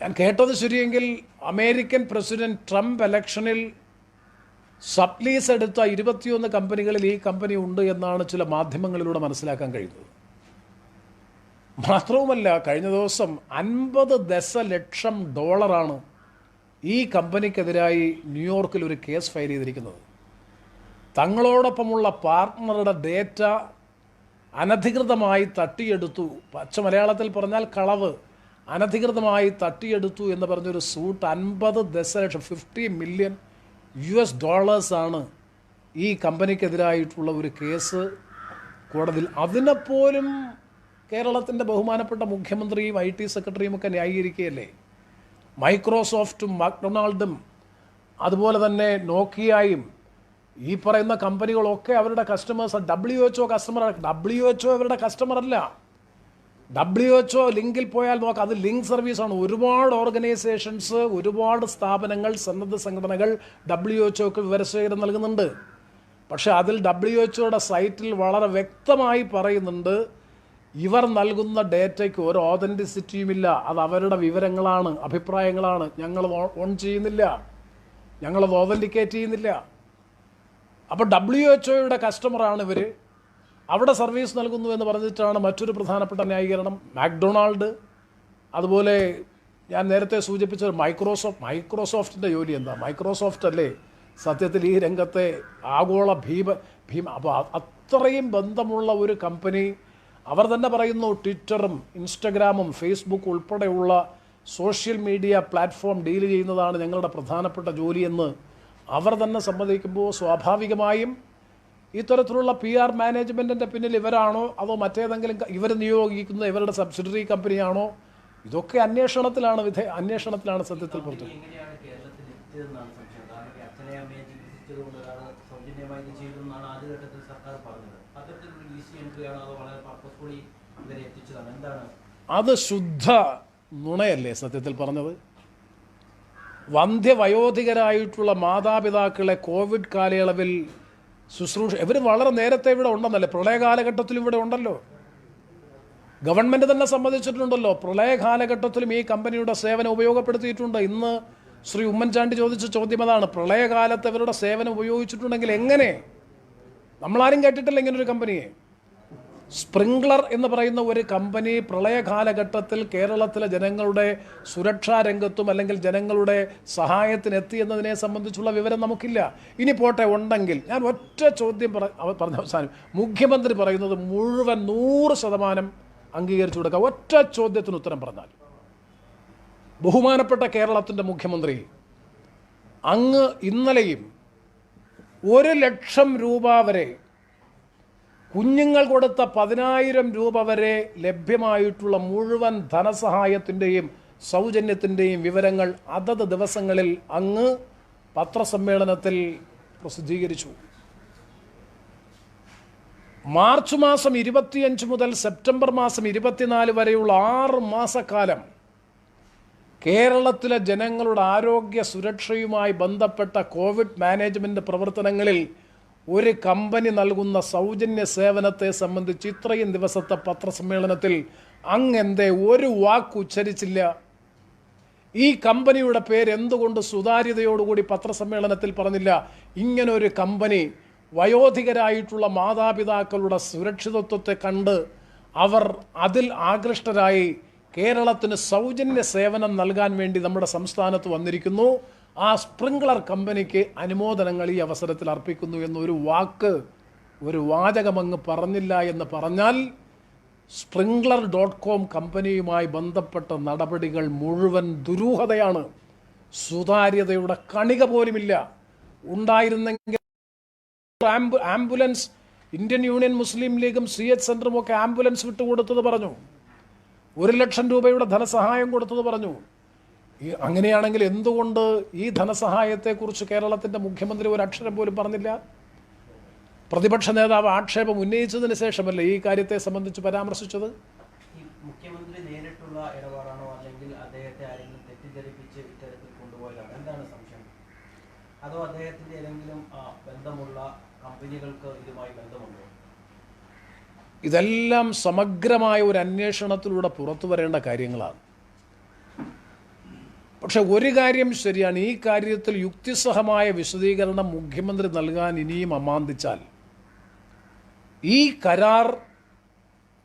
S1: ഞാൻ കേട്ടത് ശരിയെങ്കിൽ അമേരിക്കൻ പ്രസിഡന്റ് ട്രംപ് ഇലക്ഷനിൽ സബ്ലീസ് എടുത്ത 21 കമ്പനികളിൽ ഈ കമ്പനി ഉണ്ട് എന്നാണ് ചില മാധ്യമങ്ങളിലൂടെ മനസ്സിലാക്കാൻ കഴിയുന്നത്. മാത്രവുമല്ല, കഴിഞ്ഞ ദിവസം 50 ദശലക്ഷം ഡോളറാണ് ഈ കമ്പനിക്കെതിരായി ന്യൂയോർക്കിൽ ഒരു കേസ് ഫയൽ ചെയ്തിരിക്കുന്നത്. തങ്ങളോടൊപ്പമുള്ള പാർട്ട്ണറുടെ ഡേറ്റ അനധികൃതമായി തട്ടിയെടുത്തു, പച്ച മലയാളത്തിൽ പറഞ്ഞാൽ കളവ്, അനധികൃതമായി തട്ടിയെടുത്തു എന്ന് പറഞ്ഞൊരു സൂട്ട് 50 ദശലക്ഷം $50 മില്യൺ ആണ് ഈ കമ്പനിക്കെതിരായിട്ടുള്ള ഒരു കേസ് കോടതിയിൽ. അതിനെപ്പോലും കേരളത്തിൻ്റെ ബഹുമാനപ്പെട്ട മുഖ്യമന്ത്രിയും IT സെക്രട്ടറിയും ഒക്കെ ന്യായീകരിക്കുകയല്ലേ. മൈക്രോസോഫ്റ്റും മക്ഡൊണാൾഡും അതുപോലെ തന്നെ നോക്കിയയും ഈ പറയുന്ന കമ്പനികളൊക്കെ അവരുടെ കസ്റ്റമേഴ്സ്. WHO കസ്റ്റമറാണ്. WHO അവരുടെ കസ്റ്റമറല്ല. WHO ലിങ്കിൽ പോയാൽ നോക്കാം, അത് ലിങ്ക് സർവീസാണ്. ഒരുപാട് ഓർഗനൈസേഷൻസ്, ഒരുപാട് സ്ഥാപനങ്ങൾ, സന്നദ്ധ സംഘടനകൾ WHOക്ക് വിവരശേഖരം നൽകുന്നുണ്ട്. പക്ഷെ അതിൽ WHO സൈറ്റിൽ വളരെ വ്യക്തമായി പറയുന്നുണ്ട്, ഇവർ നൽകുന്ന ഡേറ്റയ്ക്ക് ഒരു ഓതൻറ്റിസിറ്റിയുമില്ല, അത് അവരുടെ വിവരങ്ങളാണ്, അഭിപ്രായങ്ങളാണ്, ഞങ്ങളത് ഓൺ ചെയ്യുന്നില്ല, ഞങ്ങളത് ഓതൻറ്റിക്കേറ്റ് ചെയ്യുന്നില്ല. അപ്പോൾ WHO കസ്റ്റമറാണ് ഇവർ, അവിടെ സർവീസ് നൽകുന്നു എന്ന് പറഞ്ഞിട്ടാണ് മറ്റൊരു പ്രധാനപ്പെട്ട ന്യായീകരണം. മാക്ഡൊണാൾഡ്, അതുപോലെ ഞാൻ നേരത്തെ സൂചിപ്പിച്ച മൈക്രോസോഫ്റ്റിൻ്റെ ജോലി എന്താ? മൈക്രോസോഫ്റ്റ് അല്ലേ സത്യത്തിൽ ഈ രംഗത്തെ ആഗോള ഭീമ. അപ്പോൾ അത്രയും ബന്ധമുള്ള ഒരു കമ്പനി. അവർ തന്നെ പറയുന്നു, ട്വിറ്ററും ഇൻസ്റ്റഗ്രാമും ഫേസ്ബുക്ക് ഉൾപ്പെടെയുള്ള സോഷ്യൽ മീഡിയ പ്ലാറ്റ്ഫോം ഡീൽ ചെയ്യുന്നതാണ് ഞങ്ങളുടെ പ്രധാനപ്പെട്ട ജോലിയെന്ന് അവർ തന്നെ സമ്മതിക്കുമ്പോൾ സ്വാഭാവികമായും ഇത്തരത്തിലുള്ള PR മാനേജ്മെൻറ്റിൻ്റെ പിന്നിൽ ഇവരാണോ അതോ മറ്റേതെങ്കിലും ഇവർ നിയോഗിക്കുന്ന ഇവരുടെ സബ്സിഡറി കമ്പനിയാണോ? ഇതൊക്കെ അന്വേഷണത്തിലാണ് സത്യത്തിൽ പുറത്തു. അത് ശുദ്ധ നുണയല്ലേ സത്യത്തിൽ പറഞ്ഞത്? വന്ധ്യവയോധികരായിട്ടുള്ള മാതാപിതാക്കളെ കോവിഡ് കാലയളവിൽ ശുശ്രൂഷ ഇവർ വളരെ നേരത്തെ ഇവിടെ ഉണ്ടെന്നല്ലേ, പ്രളയ കാലഘട്ടത്തിലും ഇവിടെ ഉണ്ടല്ലോ. ഗവൺമെൻറ് തന്നെ സമ്മതിച്ചിട്ടുണ്ടല്ലോ, പ്രളയ കാലഘട്ടത്തിലും ഈ കമ്പനിയുടെ സേവനം ഉപയോഗപ്പെടുത്തിയിട്ടുണ്ട്. ഇന്ന് ശ്രീ ഉമ്മൻചാണ്ടി ചോദിച്ച ചോദ്യം അതാണ്, പ്രളയകാലത്ത് ഇവരുടെ സേവനം ഉപയോഗിച്ചിട്ടുണ്ടെങ്കിൽ എങ്ങനെ? നമ്മളാരും കേട്ടിട്ടില്ല ഇങ്ങനൊരു കമ്പനിയെ. സ്പ്രിംഗ്ലർ എന്ന് പറയുന്ന ഒരു കമ്പനി പ്രളയ കാലഘട്ടത്തിൽ കേരളത്തിലെ ജനങ്ങളുടെ സുരക്ഷാ രംഗത്തും അല്ലെങ്കിൽ ജനങ്ങളുടെ സഹായത്തിനെത്തി എന്നതിനെ സംബന്ധിച്ചുള്ള വിവരം നമുക്കില്ല. ഇനി പോട്ടെ, ഉണ്ടെങ്കിൽ ഞാൻ ഒറ്റ ചോദ്യം പറഞ്ഞ അവസാനം, മുഖ്യമന്ത്രി പറയുന്നത് മുഴുവൻ 100% അംഗീകരിച്ചു കൊടുക്കുക. ഒറ്റ ചോദ്യത്തിന് ഉത്തരം പറഞ്ഞാൽ, ബഹുമാനപ്പെട്ട കേരളത്തിൻ്റെ മുഖ്യമന്ത്രി അങ്ങ് ഇന്നലെയും 1 ലക്ഷം രൂപ വരെ കുഞ്ഞുങ്ങൾ കൊടുത്ത 10,000 രൂപ വരെ ലഭ്യമായിട്ടുള്ള മുഴുവൻ ധനസഹായത്തിൻ്റെയും സൗജന്യത്തിൻ്റെയും വിവരങ്ങൾ അതത് ദിവസങ്ങളിൽ അങ്ങ് പത്രസമ്മേളനത്തിൽ പ്രസിദ്ധീകരിച്ചു. മാർച്ച് മാസം 25 മുതൽ സെപ്റ്റംബർ മാസം 24 വരെയുള്ള 6 മാസക്കാലം കേരളത്തിലെ ജനങ്ങളുടെ ആരോഗ്യ സുരക്ഷയുമായി ബന്ധപ്പെട്ട കോവിഡ് മാനേജ്മെൻറ്റ് പ്രവർത്തനങ്ങളിൽ ഒരു കമ്പനി നൽകുന്ന സൗജന്യ സേവനത്തെ സംബന്ധിച്ച് ഇത്രയും ദിവസത്തെ പത്രസമ്മേളനത്തിൽ അങ്ങെന്തേ ഒരു വാക്ക് ഉച്ചരിച്ചില്ല? ഈ കമ്പനിയുടെ പേര് എന്തുകൊണ്ട് സുതാര്യതയോടുകൂടി പത്രസമ്മേളനത്തിൽ പറഞ്ഞില്ല? ഇങ്ങനൊരു കമ്പനി വയോധികരായിട്ടുള്ള മാതാപിതാക്കളുടെ സുരക്ഷിതത്വത്തെ കണ്ട് അവർ അതിൽ ആകൃഷ്ടരായി കേരളത്തിന് സൗജന്യ സേവനം നൽകാൻ വേണ്ടി നമ്മുടെ സംസ്ഥാനത്ത് വന്നിരിക്കുന്നു. ആ സ്പ്രിംഗ്ലർ കമ്പനിക്ക് അനുമോദനങ്ങൾ ഈ അവസരത്തിൽ അർപ്പിക്കുന്നു എന്നൊരു വാചകമങ്ങ് പറഞ്ഞില്ല എന്ന് പറഞ്ഞാൽ Sprinkler.com കമ്പനിയുമായി ബന്ധപ്പെട്ട നടപടികൾ മുഴുവൻ ദുരൂഹതയാണ്. സുതാര്യതയുടെ കണിക പോലുമില്ല. ഉണ്ടായിരുന്നെങ്കിൽ ആംബുലൻസ്, ഇന്ത്യൻ യൂണിയൻ മുസ്ലിം ലീഗും CH സെൻറ്ററും ഒക്കെ ആംബുലൻസ് വിട്ടുകൊടുത്തത് പറഞ്ഞു, 1 ലക്ഷം രൂപയുടെ ധനസഹായം കൊടുത്തത് പറഞ്ഞു. അങ്ങനെയാണെങ്കിൽ എന്തുകൊണ്ട് ഈ ധനസഹായത്തെക്കുറിച്ച് കേരളത്തിൻ്റെ മുഖ്യമന്ത്രി ഒരു അക്ഷരം പോലും പറഞ്ഞില്ല? പ്രതിപക്ഷ നേതാവ് ആക്ഷേപം ഉന്നയിച്ചതിന് ശേഷമല്ലേ ഈ കാര്യത്തെ സംബന്ധിച്ച് പരാമർശിച്ചത്?
S2: മുഖ്യമന്ത്രി നേരിട്ടുള്ള ഇടപാടാണോ അല്ലെങ്കിൽ അദ്ദേഹത്തെ ആരെങ്കിലും തെറ്റിദ്ധരിപ്പിച്ച് ഇത്തരത്തിൽ കൊണ്ടുപോയതാണ്? എന്താണ് സംശയം? അതോ അദ്ദേഹത്തിൻ്റെ ഏതെങ്കിലും ബന്ധമുള്ള കമ്പനികൾക്ക് ഇതുമായി ബന്ധമുണ്ടോ?
S1: ഇതെല്ലാം സമഗ്രമായ ഒരു അന്വേഷണത്തിലൂടെ പുറത്തു വരേണ്ട കാര്യങ്ങളാണ്. പക്ഷെ ഒരു കാര്യം ശരിയാണ്, ഈ കാര്യത്തിൽ യുക്തിസഹമായ വിശദീകരണം മുഖ്യമന്ത്രി നൽകാൻ ഇനിയും അമാന്തിച്ചാൽ ഈ കരാർ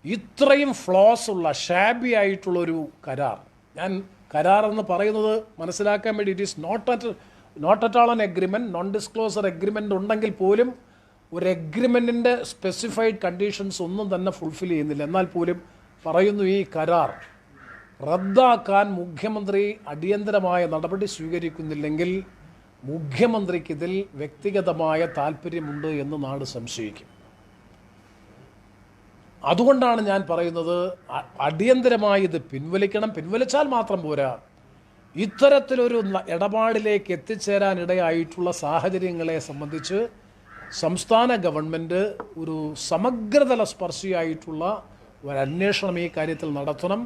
S1: ഇത്രയും ഫ്ലോസ് ഉള്ള ഷാബി ആയിട്ടുള്ളൊരു കരാർ, ഞാൻ കരാർ എന്ന് പറയുന്നത് മനസ്സിലാക്കാൻ വേണ്ടി it is not at all an agreement, non disclosure agreement ഉണ്ടെങ്കിൽ പോലും ഒരു എഗ്രിമെൻറ്റിൻ്റെ സ്പെസിഫൈഡ് കണ്ടീഷൻസ് ഒന്നും തന്നെ ഫുൾഫിൽ ചെയ്യുന്നില്ല. എന്നാൽ പോലും പറയുന്നു ഈ കരാർ റദ്ദാക്കാൻ മുഖ്യമന്ത്രി അടിയന്തരമായ നടപടി സ്വീകരിക്കുന്നില്ലെങ്കിൽ മുഖ്യമന്ത്രിക്ക് ഇതിൽ വ്യക്തിഗതമായ താല്പര്യമുണ്ട് എന്ന് നാട് സംശയിക്കും. അതുകൊണ്ടാണ് ഞാൻ പറയുന്നത് അടിയന്തരമായി ഇത് പിൻവലിക്കണം. പിൻവലിച്ചാൽ മാത്രം പോരാ, ഇത്തരത്തിലൊരു ഇടപാടിലേക്ക് എത്തിച്ചേരാനിടയായിട്ടുള്ള സാഹചര്യങ്ങളെ സംബന്ധിച്ച് സംസ്ഥാന ഗവൺമെൻറ് ഒരു സമഗ്രതല സ്പർശിയായിട്ടുള്ള ഒരു അന്വേഷണം ഈ കാര്യത്തിൽ നടത്തണം.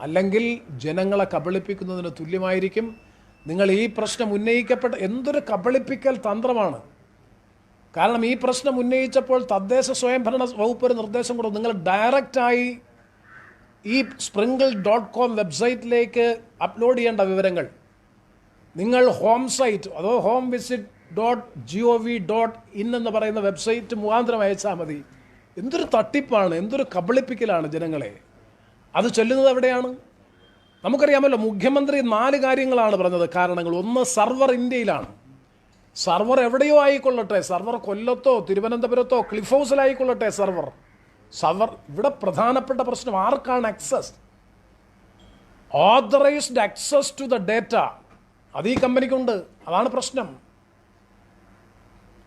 S1: അല്ലെങ്കിൽ ജനങ്ങളെ കബളിപ്പിക്കുന്നതിന് തുല്യമായിരിക്കും. നിങ്ങൾ ഈ പ്രശ്നം ഉന്നയിക്കപ്പെട്ട എന്തൊരു കബളിപ്പിക്കൽ തന്ത്രമാണ്. കാരണം ഈ പ്രശ്നം ഉന്നയിച്ചപ്പോൾ തദ്ദേശ സ്വയംഭരണ വകുപ്പ് ഒരു നിർദ്ദേശം കൊടുത്തു, നിങ്ങൾ ഡയറക്റ്റായി ഈ sprinkle.com വെബ്സൈറ്റിലേക്ക് അപ്ലോഡ് ചെയ്യേണ്ട വിവരങ്ങൾ നിങ്ങൾ ഹോം സൈറ്റ് അതോ homevisit.gov.in എന്ന് പറയുന്ന വെബ്സൈറ്റ് മുഖാന്തരം അയച്ചാൽ മതി. എന്തൊരു തട്ടിപ്പാണ്, എന്തൊരു കബളിപ്പിക്കലാണ് ജനങ്ങളെ. അത് ചൊല്ലുന്നത് എവിടെയാണ്? നമുക്കറിയാമല്ലോ, മുഖ്യമന്ത്രി 4 കാര്യങ്ങളാണ് പറഞ്ഞത് കാരണങ്ങൾ. ഒന്ന്, സർവർ ഇന്ത്യയിലാണ്. സർവർ എവിടെയോ ആയിക്കൊള്ളട്ടെ, സർവർ കൊല്ലത്തോ തിരുവനന്തപുരത്തോ ക്ലിഫ് ഹൗസിലായിക്കൊള്ളട്ടെ, സർവർ ഇവിടെ പ്രധാനപ്പെട്ട പ്രശ്നം ആർക്കാണ് access? Authorised access to the data അത് ഈ കമ്പനിക്കുണ്ട്. അതാണ് പ്രശ്നം.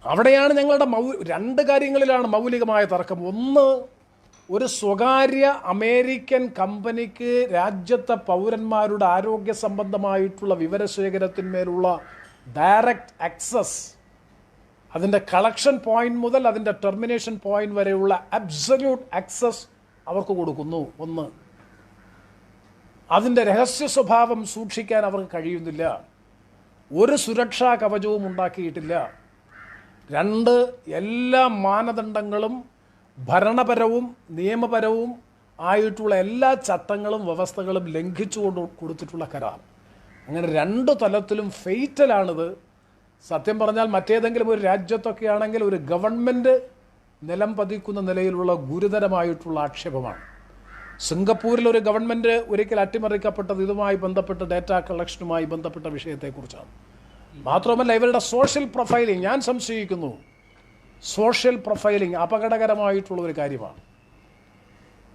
S1: അവിടെയാണ് ഞങ്ങളുടെ 2 കാര്യങ്ങളിലാണ് മൗലികമായ തർക്കം. ഒന്ന്, ഒരു സ്വകാര്യ അമേരിക്കൻ കമ്പനിക്ക് രാജ്യത്തെ പൗരന്മാരുടെ ആരോഗ്യ സംബന്ധമായിട്ടുള്ള വിവരശേഖരത്തിന്മേലുള്ള ഡയറക്റ്റ് ആക്സസ്, അതിൻ്റെ കളക്ഷൻ പോയിന്റ് മുതൽ അതിൻ്റെ ടെർമിനേഷൻ പോയിന്റ് വരെയുള്ള അബ്സല്യൂട്ട് ആക്സസ് അവർക്ക് കൊടുക്കുന്നു. ഒന്ന്, അതിൻ്റെ രഹസ്യ സ്വഭാവം സൂക്ഷിക്കാൻ അവർക്ക് കഴിയുന്നില്ല. ഒരു സുരക്ഷാ കവചവും ഉണ്ടാക്കിയിട്ടില്ല. 2, എല്ലാ മാനദണ്ഡങ്ങളും ഭരണപരവും നിയമപരവും ആയിട്ടുള്ള എല്ലാ ചട്ടങ്ങളും വ്യവസ്ഥകളും ലംഘിച്ചുകൊണ്ട് കൊടുത്തിട്ടുള്ള കരാർ. അങ്ങനെ 2 തലത്തിലും ഫെയ്റ്റലാണിത്. സത്യം പറഞ്ഞാൽ മറ്റേതെങ്കിലും ഒരു രാജ്യത്തൊക്കെ ആണെങ്കിൽ ഒരു ഗവൺമെൻറ് നിലം പതിക്കുന്ന നിലയിലുള്ള ഗുരുതരമായിട്ടുള്ള ആക്ഷേപമാണ്. സിംഗപ്പൂരിൽ ഒരു ഗവൺമെൻറ് ഒരിക്കൽ അട്ടിമറിക്കപ്പെട്ടത് ഇതുമായി ബന്ധപ്പെട്ട ഡാറ്റ കളക്ഷനുമായി ബന്ധപ്പെട്ട വിഷയത്തെക്കുറിച്ചാണ്. മാത്രമല്ല ഇവരുടെ സോഷ്യൽ പ്രൊഫൈലിംഗ്, ഞാൻ സംശയിക്കുന്നു, സോഷ്യൽ പ്രൊഫൈലിംഗ് അപകടകരമായിട്ടുള്ള ഒരു കാര്യമാണ്.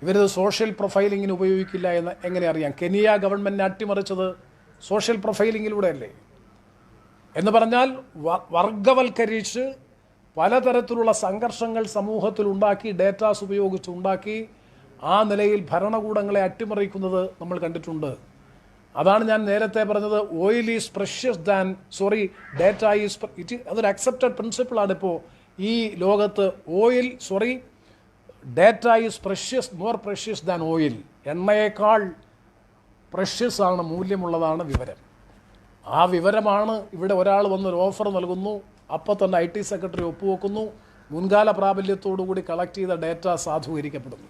S1: ഇവരിത് സോഷ്യൽ പ്രൊഫൈലിങ്ങിന് ഉപയോഗിക്കില്ല എന്ന് എങ്ങനെ അറിയാം? കെനിയ ഗവൺമെൻറ്റിനെ അട്ടിമറിച്ചത് സോഷ്യൽ പ്രൊഫൈലിങ്ങിലൂടെയല്ലേ? എന്ന് പറഞ്ഞാൽ വർഗവൽക്കരിച്ച് പലതരത്തിലുള്ള സംഘർഷങ്ങൾ സമൂഹത്തിൽ ഉണ്ടാക്കി, ഡേറ്റാസ് ഉപയോഗിച്ച് ഉണ്ടാക്കി, ആ നിലയിൽ ഭരണകൂടങ്ങളെ അട്ടിമറിക്കുന്നത് നമ്മൾ കണ്ടിട്ടുണ്ട്. അതാണ് ഞാൻ നേരത്തെ പറഞ്ഞത്, oil is precious than data is അതൊരു അക്സെപ്റ്റഡ് പ്രിൻസിപ്പിളാണ് ഇപ്പോൾ ഈ ലോകത്ത്. Data is more precious than oil. എണ്ണയേക്കാൾ പ്രഷ്യസ് ആണ്, മൂല്യമുള്ളതാണ് വിവരം. ആ വിവരമാണ് ഇവിടെ ഒരാൾ വന്നൊരു ഓഫർ നൽകുന്നു, അപ്പോൾ തന്നെ IT സെക്രട്ടറി ഒപ്പുവെക്കുന്നു, മുൻകാല പ്രാബല്യത്തോടുകൂടി കളക്ട് ചെയ്ത ഡേറ്റ സാധൂകരിക്കപ്പെടുന്നു.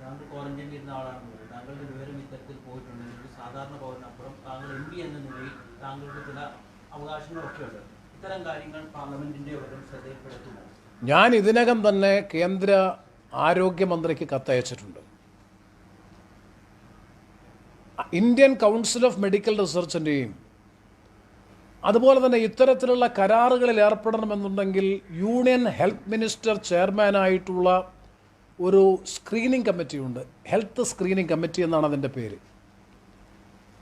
S2: താങ്കൾ ക്വാറന്റൈനിൽ ഇരുന്ന ആളാണെന്ന് താങ്കളുടെ വിവരം ഇത്തരത്തിൽ പോയിട്ടുണ്ടെങ്കിൽ ഒരു സാധാരണ പൗരനപ്പുറം താങ്കൾ MP എന്ന നിലയിൽ താങ്കളുടെ ചില അവകാശങ്ങളൊക്കെ ഉണ്ട്. ഇത്തരം കാര്യങ്ങൾ പാർലമെന്റിന്റെ ശ്രദ്ധയിൽപ്പെടുത്തുന്നു.
S1: ഞാൻ ഇതിനകം തന്നെ കേന്ദ്ര ആരോഗ്യമന്ത്രിക്ക് കത്തയച്ചിട്ടുണ്ട്. ഇന്ത്യൻ കൗൺസിൽ ഓഫ് മെഡിക്കൽ റിസർച്ചിൻ്റെയും അതുപോലെ തന്നെ ഇത്തരത്തിലുള്ള കരാറുകളിൽ ഏർപ്പെടണമെന്നുണ്ടെങ്കിൽ യൂണിയൻ ഹെൽത്ത് മിനിസ്റ്റർ ചെയർമാനായിട്ടുള്ള ഒരു സ്ക്രീനിങ് കമ്മിറ്റിയുണ്ട്. ഹെൽത്ത് സ്ക്രീനിങ് കമ്മിറ്റി എന്നാണ് അതിൻ്റെ പേര്.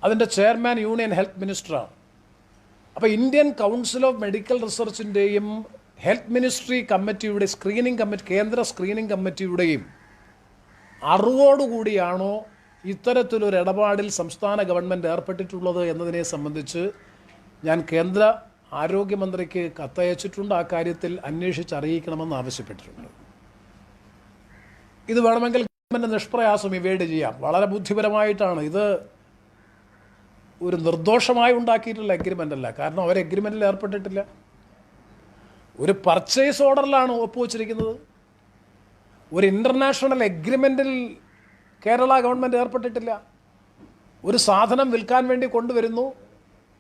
S1: അതിൻ്റെ ചെയർമാൻ യൂണിയൻ ഹെൽത്ത് മിനിസ്റ്ററാണ്. അപ്പോൾ ഇന്ത്യൻ കൗൺസിൽ ഓഫ് മെഡിക്കൽ റിസർച്ചിൻ്റെയും ഹെൽത്ത് മിനിസ്ട്രി കമ്മിറ്റിയുടെ കേന്ദ്ര സ്ക്രീനിങ് കമ്മിറ്റിയുടെയും അറിവോടുകൂടിയാണോ ഇത്തരത്തിലൊരു ഇടപാടിൽ സംസ്ഥാന ഗവൺമെൻറ് ഏർപ്പെട്ടിട്ടുള്ളത് എന്നതിനെ സംബന്ധിച്ച് ഞാൻ കേന്ദ്ര ആരോഗ്യമന്ത്രിക്ക് കത്തയച്ചിട്ടുണ്ട്. ആ കാര്യത്തിൽ അന്വേഷിച്ചറിയിക്കണമെന്ന് ആവശ്യപ്പെട്ടിട്ടുണ്ട്. ഇത് വേണമെങ്കിൽ ഗവൺമെൻറ് നിഷ്പ്രയാസം ഇവേഡ് ചെയ്യാം. വളരെ ബുദ്ധിപരമായിട്ടാണ് ഇത്. ഒരു നിർദോഷമായി ഉണ്ടാക്കിയിട്ടുള്ള എഗ്രിമെൻ്റ് അല്ല. കാരണം അവർ എഗ്രിമെൻറ്റിൽ ഏർപ്പെട്ടിട്ടില്ല. ഒരു പർച്ചേസ് ഓർഡറിലാണ് ഒപ്പുവച്ചിരിക്കുന്നത്. ഒരു ഇൻ്റർനാഷണൽ എഗ്രിമെൻറ്റിൽ കേരള ഗവൺമെൻറ് ഏർപ്പെട്ടിട്ടില്ല. ഒരു സാധനം വിൽക്കാൻ വേണ്ടി കൊണ്ടുവരുന്നു,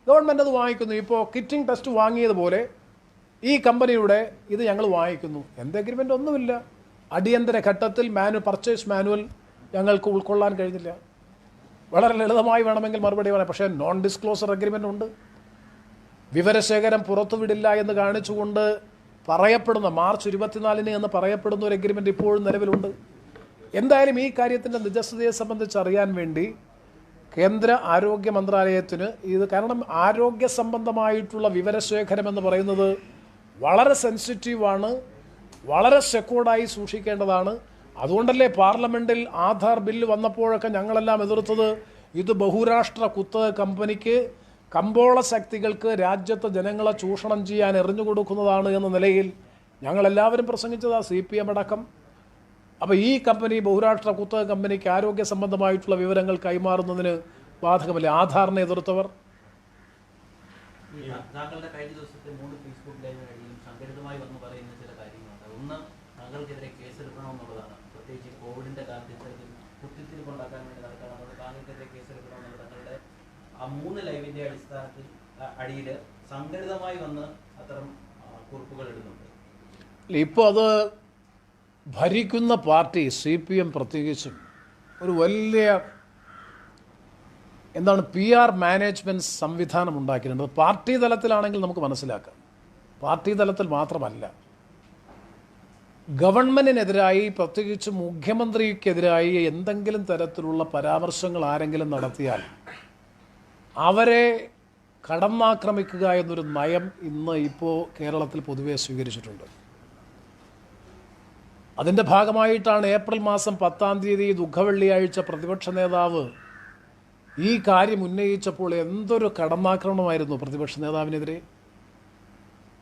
S1: ഗവൺമെൻറ് അത് വാങ്ങിക്കുന്നു. ഇപ്പോൾ കിറ്റിംഗ് ടെസ്റ്റ് വാങ്ങിയതുപോലെ ഈ കമ്പനിയുടെ ഇത് ഞങ്ങൾ വാങ്ങിക്കുന്നു. എന്ത് എഗ്രിമെൻ്റ്? ഒന്നുമില്ല. അടിയന്തര ഘട്ടത്തിൽ പർച്ചേസ് മാനുവൽ ഞങ്ങൾക്ക് ഉൾക്കൊള്ളാൻ കഴിഞ്ഞില്ല. വളരെ ലളിതമായി വേണമെങ്കിൽ മറുപടി പറയാം. പക്ഷേ നോൺ ഡിസ്ക്ലോസർ അഗ്രിമെൻ്റ് ഉണ്ട്. വിവരശേഖരം പുറത്തുവിടില്ല എന്ന് കാണിച്ചുകൊണ്ട് പറയപ്പെടുന്ന മാർച്ച് 24 എന്ന് പറയപ്പെടുന്ന ഒരു അഗ്രിമെൻ്റ് ഇപ്പോഴും നിലവിലുണ്ട്. എന്തായാലും ഈ കാര്യത്തിൻ്റെ നിജസ്ഥിതിയെ സംബന്ധിച്ച് അറിയാൻ വേണ്ടി കേന്ദ്ര ആരോഗ്യ മന്ത്രാലയത്തിന് ഇത്, കാരണം ആരോഗ്യ സംബന്ധമായിട്ടുള്ള വിവരശേഖരം എന്ന് പറയുന്നത് വളരെ സെൻസിറ്റീവാണ്, വളരെ സെക്യൂർഡായി സൂക്ഷിക്കേണ്ടതാണ്. അതുകൊണ്ടല്ലേ പാർലമെൻറ്റിൽ ആധാർ ബില്ല് വന്നപ്പോഴൊക്കെ ഞങ്ങളെല്ലാം എതിർത്തത് ഇത് ബഹുരാഷ്ട്ര കുത്തക കമ്പനിക്ക്, കമ്പോള ശക്തികൾക്ക് രാജ്യത്തെ ജനങ്ങളെ ചൂഷണം ചെയ്യാൻ എറിഞ്ഞു കൊടുക്കുന്നതാണ് എന്ന നിലയിൽ ഞങ്ങളെല്ലാവരും പ്രസംഗിച്ചതാണ്, CPM അടക്കം. അപ്പോൾ ഈ കമ്പനി, ബഹുരാഷ്ട്ര കുത്തക കമ്പനിക്ക് ആരോഗ്യ സംബന്ധമായിട്ടുള്ള വിവരങ്ങൾ കൈമാറുന്നതിന് ബാധകമല്ല. ആധാറിനെ എതിർത്തവർ
S2: താങ്കളുടെ കഴിഞ്ഞ ദിവസത്തെ 3 ഫേസ്ബുക്ക് ലൈവിനിടയിലും സംഘടിതമായി വന്ന് പറയുന്ന ചില കാര്യങ്ങളുണ്ട്. ഒന്ന്, താങ്കൾക്കെതിരെ കേസെടുക്കണമെന്നുള്ളതാണ്. പ്രത്യേകിച്ച് കോവിഡിന്റെ കാലത്ത് ഇത്തരത്തിൽ കുത്തിത്തിരി കൊണ്ടാക്കാൻ വേണ്ടി നടക്കാറുള്ളത്. താങ്കൾക്കെതിരെ കേസെടുക്കണമെന്നുള്ളത് തങ്ങളുടെ ആ 3 ലൈവിന്റെ അടിയിൽ സംഘടിതമായി വന്ന് അത്തരം കുറിപ്പുകൾ ഇടുന്നുണ്ട്.
S1: ഇപ്പോൾ അത് ഭരിക്കുന്ന പാർട്ടി CPM പ്രത്യേകിച്ചും ഒരു വലിയ PR മാനേജ്മെൻറ്റ് സംവിധാനം ഉണ്ടാക്കിയിട്ടുണ്ട്. പാർട്ടി തലത്തിലാണെങ്കിൽ നമുക്ക് മനസ്സിലാക്കാം, പാർട്ടി തലത്തിൽ മാത്രമല്ല, ഗവൺമെൻറ്റിനെതിരായി പ്രത്യേകിച്ച് മുഖ്യമന്ത്രിക്കെതിരായി എന്തെങ്കിലും തരത്തിലുള്ള പരാമർശങ്ങൾ ആരെങ്കിലും നടത്തിയാൽ അവരെ കടന്നാക്രമിക്കുക എന്നൊരു നയം ഇപ്പോൾ കേരളത്തിൽ പൊതുവെ സ്വീകരിച്ചിട്ടുണ്ട്. അതിൻ്റെ ഭാഗമായിട്ടാണ് ഏപ്രിൽ മാസം 10 ദുഃഖവെള്ളിയാഴ്ച പ്രതിപക്ഷ നേതാവ് ഈ കാര്യം ഉന്നയിച്ചപ്പോൾ എന്തൊരു കടന്നാക്രമണമായിരുന്നു പ്രതിപക്ഷ നേതാവിനെതിരെ.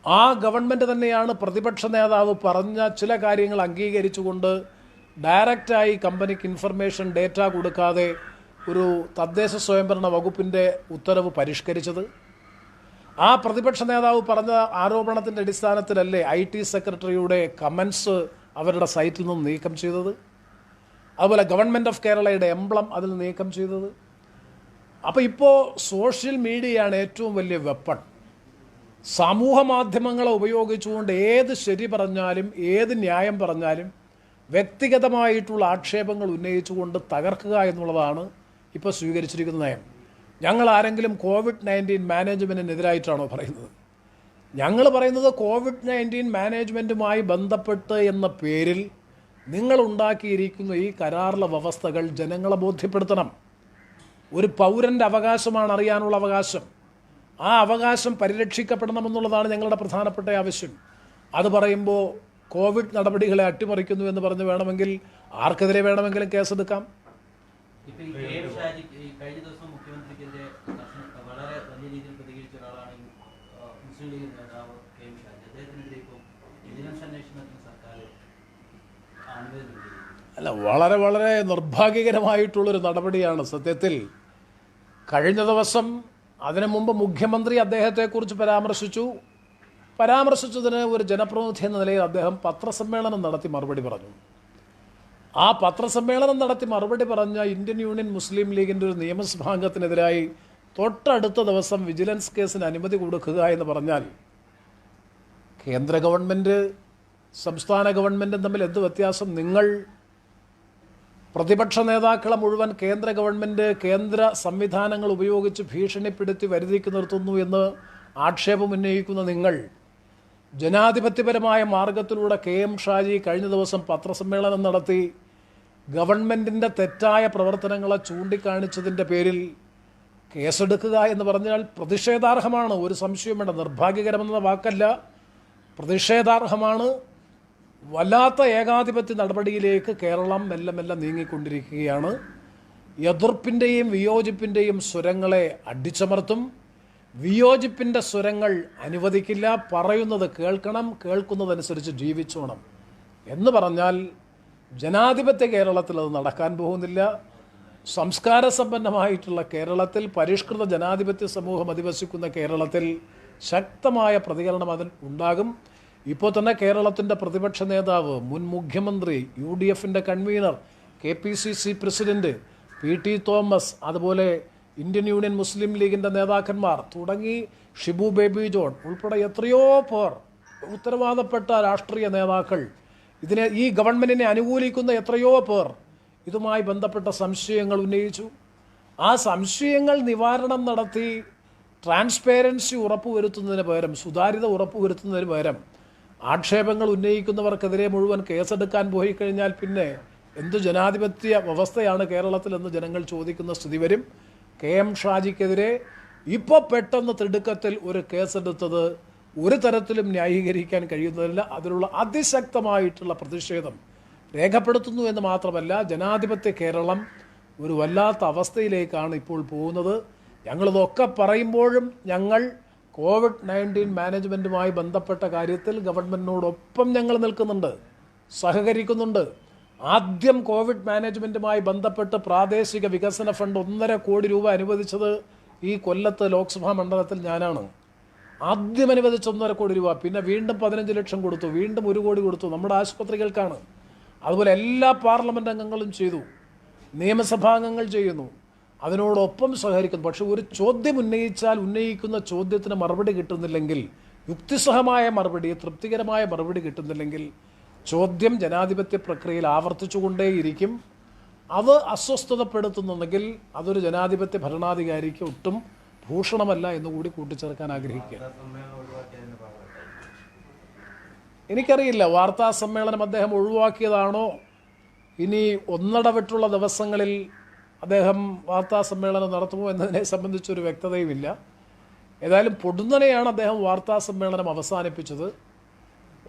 S1: ആ ഗവൺമെൻറ് തന്നെയാണ് പ്രതിപക്ഷ നേതാവ് പറഞ്ഞ ചില കാര്യങ്ങൾ അംഗീകരിച്ചുകൊണ്ട് ഡയറക്റ്റായി കമ്പനിക്ക് ഇൻഫർമേഷൻ ഡേറ്റ കൊടുക്കാതെ ഒരു തദ്ദേശ സ്വയംഭരണ വകുപ്പിൻ്റെ ഉത്തരവ് പരിഷ്കരിച്ചത്. ആ പ്രതിപക്ഷ നേതാവ് പറഞ്ഞ ആരോപണത്തിൻ്റെ അടിസ്ഥാനത്തിലല്ലേ IT സെക്രട്ടറിയുടെ കമൻസ് അവരുടെ സൈറ്റിൽ നിന്ന് നീക്കം ചെയ്തത്. അതുപോലെ ഗവൺമെൻറ് ഓഫ് കേരളയുടെ എംബ്ലം അതിൽ നീക്കം ചെയ്തത്. അപ്പോൾ ഇപ്പോൾ സോഷ്യൽ മീഡിയയാണ് ഏറ്റവും വലിയ വെപ്പൺ. സമൂഹ മാധ്യമങ്ങളെ ഉപയോഗിച്ചുകൊണ്ട് ഏത് ശരി പറഞ്ഞാലും ഏത് ന്യായം പറഞ്ഞാലും വ്യക്തിഗതമായിട്ടുള്ള ആക്ഷേപങ്ങൾ ഉന്നയിച്ചുകൊണ്ട് തകർക്കുക എന്നുള്ളതാണ് ഇപ്പോൾ സ്വീകരിച്ചിരിക്കുന്ന നയം. ഞങ്ങൾ ആരെങ്കിലും COVID-19 മാനേജ്മെൻറ്റിനെതിരായിട്ടാണോ പറയുന്നത്? ഞങ്ങൾ പറയുന്നത് COVID-19 മാനേജ്മെൻറ്റുമായി ബന്ധപ്പെട്ട് എന്ന പേരിൽ നിങ്ങളുണ്ടാക്കിയിരിക്കുന്ന ഈ കരാറിലെ വ്യവസ്ഥകൾ ജനങ്ങളെ ബോധ്യപ്പെടുത്തണം. ഒരു പൗരൻ്റെ അവകാശമാണ് അറിയാനുള്ള അവകാശം. ആ അവകാശം പരിരക്ഷിക്കപ്പെടണമെന്നുള്ളതാണ് ഞങ്ങളുടെ പ്രധാനപ്പെട്ട ആവശ്യം. അത് പറയുമ്പോൾ കോവിഡ് നടപടികളെ അട്ടിമറിക്കുന്നു എന്ന് പറഞ്ഞ് വേണമെങ്കിൽ ആർക്കെതിരെ വേണമെങ്കിലും കേസെടുക്കാം.
S2: കഴിഞ്ഞ ദിവസം മുഖ്യമന്ത്രിക്കെതിരെ വളരെ വലിയ രീതിയിൽ പ്രതികരിച്ച ഒരാളാണ് മുസ്ലിം ലീഗ് നേതാവ് KM ഷാജി. അദ്ദേഹത്തിനെതിരെ ഇപ്പോൾ വിജിലൻസ് അന്വേഷണത്തിന് സർക്കാർ അനുമതി നൽകി.
S1: അല്ല, വളരെ വളരെ നിർഭാഗ്യകരമായിട്ടുള്ളൊരു നടപടിയാണ് സത്യത്തിൽ. കഴിഞ്ഞ ദിവസം അതിനു മുമ്പ് മുഖ്യമന്ത്രി അദ്ദേഹത്തെക്കുറിച്ച് പരാമർശിച്ചതിന് ഒരു ജനപ്രതിനിധി എന്ന നിലയിൽ അദ്ദേഹം പത്രസമ്മേളനം നടത്തി മറുപടി പറഞ്ഞു. ആ പത്രസമ്മേളനം നടത്തി മറുപടി പറഞ്ഞ ഇന്ത്യൻ യൂണിയൻ മുസ്ലിം ലീഗിൻ്റെ ഒരു നിയമസഭാംഗത്തിനെതിരായി തൊട്ടടുത്ത ദിവസം വിജിലൻസ് കേസിന് അനുമതി കൊടുക്കുക എന്ന് പറഞ്ഞാൽ കേന്ദ്ര ഗവൺമെൻറ് സംസ്ഥാന ഗവൺമെൻറ്റും തമ്മിൽ എന്ത് വ്യത്യാസം? നിങ്ങൾ പ്രതിപക്ഷ നേതാക്കളെ മുഴുവൻ കേന്ദ്ര ഗവൺമെൻറ് കേന്ദ്ര സംവിധാനങ്ങൾ ഉപയോഗിച്ച് ഭീഷണിപ്പെടുത്തി വരുതിക്ക് നിർത്തുന്നു എന്ന് ആക്ഷേപം ഉന്നയിക്കുന്ന നിങ്ങൾ ജനാധിപത്യപരമായ മാർഗത്തിലൂടെ KM ഷാജി കഴിഞ്ഞ ദിവസം പത്രസമ്മേളനം നടത്തി ഗവൺമെൻറ്റിൻ്റെ തെറ്റായ പ്രവർത്തനങ്ങളെ ചൂണ്ടിക്കാണിച്ചതിൻ്റെ പേരിൽ കേസെടുക്കുക എന്ന് പറഞ്ഞാൽ പ്രതിഷേധാർഹമാണ്. ഒരു സംശയവും വേണ്ട. നിർഭാഗ്യകരമെന്ന വാക്കല്ല, പ്രതിഷേധാർഹമാണ്. വല്ലാത്ത ഏകാധിപത്യ നടപടിയിലേക്ക് കേരളം മെല്ലെ മെല്ലെ നീങ്ങിക്കൊണ്ടിരിക്കുകയാണ്. എതിർപ്പിൻ്റെയും വിയോജിപ്പിൻ്റെയും സ്വരങ്ങളെ അടിച്ചമർത്തും. വിയോജിപ്പിൻ്റെ സ്വരങ്ങൾ അനുവദിക്കില്ല. പറയുന്നത് കേൾക്കണം, കേൾക്കുന്നതനുസരിച്ച് ജീവിച്ചോണം എന്ന് പറഞ്ഞാൽ ജനാധിപത്യ കേരളത്തിൽ അത് നടക്കാൻ പോകുന്നില്ല. സംസ്കാര സമ്പന്നമായിട്ടുള്ള കേരളത്തിൽ, പരിഷ്കൃത ജനാധിപത്യ സമൂഹം അധിവസിക്കുന്ന കേരളത്തിൽ ശക്തമായ പ്രതികരണം അതിൽ ഉണ്ടാകും. ഇപ്പോൾ തന്നെ കേരളത്തിൻ്റെ പ്രതിപക്ഷ നേതാവ്, മുൻ മുഖ്യമന്ത്രി, UDFൻ്റെ convener, KPCC president PT Thomas, അതുപോലെ ഇന്ത്യൻ യൂണിയൻ മുസ്ലിം ലീഗിൻ്റെ നേതാക്കന്മാർ തുടങ്ങി ഷിബു ബേബി ജോൺ ഉൾപ്പെടെ എത്രയോ പേർ, ഉത്തരവാദപ്പെട്ട രാഷ്ട്രീയ നേതാക്കൾ ഈ ഗവൺമെൻറ്റിനെ അനുകൂലിക്കുന്ന എത്രയോ പേർ ഇതുമായി ബന്ധപ്പെട്ട സംശയങ്ങൾ ഉന്നയിച്ചു. ആ സംശയങ്ങൾ നിവാരണം നടത്തി ട്രാൻസ്പെറൻസി ഉറപ്പുവരുത്തുന്നതിന് പകരം, സുതാര്യത ഉറപ്പുവരുത്തുന്നതിന് പകരം ആക്ഷേപങ്ങൾ ഉന്നയിക്കുന്നവർക്കെതിരെ മുഴുവൻ കേസെടുക്കാൻ പോയി കഴിഞ്ഞാൽ പിന്നെ എന്തു ജനാധിപത്യ വ്യവസ്ഥയാണ് കേരളത്തിലെന്ന് ജനങ്ങൾ ചോദിക്കുന്ന സ്ഥിതി വരും. KM ഷാജിക്കെതിരെ ഇപ്പോൾ പെട്ടെന്ന് തിടുക്കത്തിൽ ഒരു കേസെടുത്തത് ഒരു തരത്തിലും ന്യായീകരിക്കാൻ കഴിയുന്നതല്ല. അതിലുള്ള അതിശക്തമായിട്ടുള്ള പ്രതിഷേധം രേഖപ്പെടുത്തുന്നു എന്ന് മാത്രമല്ല, ജനാധിപത്യ കേരളം ഒരു വല്ലാത്ത അവസ്ഥയിലേക്കാണ് ഇപ്പോൾ പോകുന്നത്. ഞങ്ങളിതൊക്കെ പറയുമ്പോഴും ഞങ്ങൾ COVID-19 മാനേജ്മെൻറ്റുമായി ബന്ധപ്പെട്ട കാര്യത്തിൽ ഗവൺമെൻറ്റിനോടൊപ്പം ഞങ്ങൾ നിൽക്കുന്നുണ്ട്, സഹകരിക്കുന്നുണ്ട്. ആദ്യം കോവിഡ് മാനേജ്മെൻറ്റുമായി ബന്ധപ്പെട്ട് പ്രാദേശിക വികസന ഫണ്ട് 1.5 കോടി രൂപ അനുവദിച്ചത് ഈ കൊല്ലത്ത് ലോക്സഭാ മണ്ഡലത്തിൽ ഞാനാണ്. ആദ്യം അനുവദിച്ച 1.5 കോടി രൂപ, പിന്നെ വീണ്ടും 15 ലക്ഷം കൊടുത്തു, വീണ്ടും 1 കോടി കൊടുത്തു, നമ്മുടെ ആശുപത്രികൾക്കാണ്. അതുപോലെ എല്ലാ പാർലമെൻറ്റ് അംഗങ്ങളും ചെയ്തു, നിയമസഭാംഗങ്ങൾ ചെയ്യുന്നു, അതിനോടൊപ്പം സഹകരിക്കുന്നു. പക്ഷെ ഒരു ചോദ്യം ഉന്നയിച്ചാൽ ഉന്നയിക്കുന്ന ചോദ്യത്തിന് മറുപടി കിട്ടുന്നില്ലെങ്കിൽ, യുക്തിസഹമായ മറുപടി, തൃപ്തികരമായ മറുപടി കിട്ടുന്നില്ലെങ്കിൽ ചോദ്യം ജനാധിപത്യ പ്രക്രിയയിൽ ആവർത്തിച്ചുകൊണ്ടേയിരിക്കും. അത് അസ്വസ്ഥതപ്പെടുത്തുന്നുണ്ടെങ്കിൽ അതൊരു ജനാധിപത്യ ഭരണാധികാരിക്ക് ഒട്ടും ഭൂഷണമല്ല എന്നുകൂടി കൂട്ടിച്ചേർക്കാൻ ആഗ്രഹിക്കുക. എനിക്കറിയില്ല വാർത്താ സമ്മേളനം അദ്ദേഹം ഒഴിവാക്കിയതാണോ, ഇനി ഒന്നിടവിട്ടുള്ള ദിവസങ്ങളിൽ അദ്ദേഹം വാർത്താ സമ്മേളനം നടത്തുമോ എന്നതിനെ സംബന്ധിച്ചൊരു വ്യക്തതയുമില്ല. ഏതായാലും പൊടുന്നനെയാണ് അദ്ദേഹം വാർത്താ സമ്മേളനം അവസാനിപ്പിച്ചത്.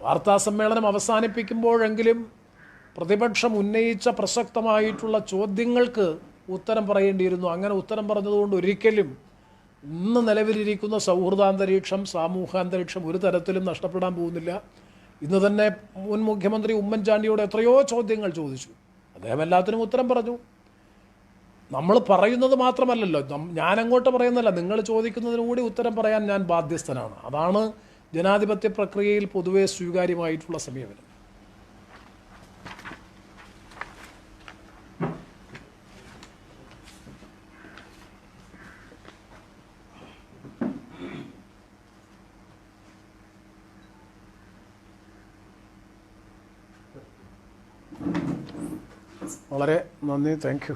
S1: വാർത്താ സമ്മേളനം അവസാനിപ്പിക്കുമ്പോഴെങ്കിലും പ്രതിപക്ഷം ഉന്നയിച്ച പ്രസക്തമായിട്ടുള്ള ചോദ്യങ്ങൾക്ക് ഉത്തരം പറയേണ്ടിയിരുന്നു. അങ്ങനെ ഉത്തരം പറഞ്ഞതുകൊണ്ട് ഒരിക്കലും ഇന്ന് നിലവിലിരിക്കുന്ന സൗഹൃദാന്തരീക്ഷം, സാമൂഹാന്തരീക്ഷം ഒരു തരത്തിലും നഷ്ടപ്പെടാൻ പോകുന്നില്ല. ഇന്ന് തന്നെ മുൻ മുഖ്യമന്ത്രി ഉമ്മൻചാണ്ടിയോട് എത്രയോ ചോദ്യങ്ങൾ ചോദിച്ചു, അദ്ദേഹം എല്ലാത്തിനും ഉത്തരം പറഞ്ഞു. നമ്മൾ പറയുന്നത് മാത്രമല്ലല്ലോ, ഞാനങ്ങോട്ട് പറയുന്നല്ല, നിങ്ങൾ ചോദിക്കുന്നതിന് കൂടി ഉത്തരം പറയാൻ ഞാൻ ബാധ്യസ്ഥനാണ്. അതാണ് ജനാധിപത്യ പ്രക്രിയയിൽ പൊതുവെ സ്വീകാര്യമായിട്ടുള്ള സമീപനം. വളരെ നന്ദി, താങ്ക് യു.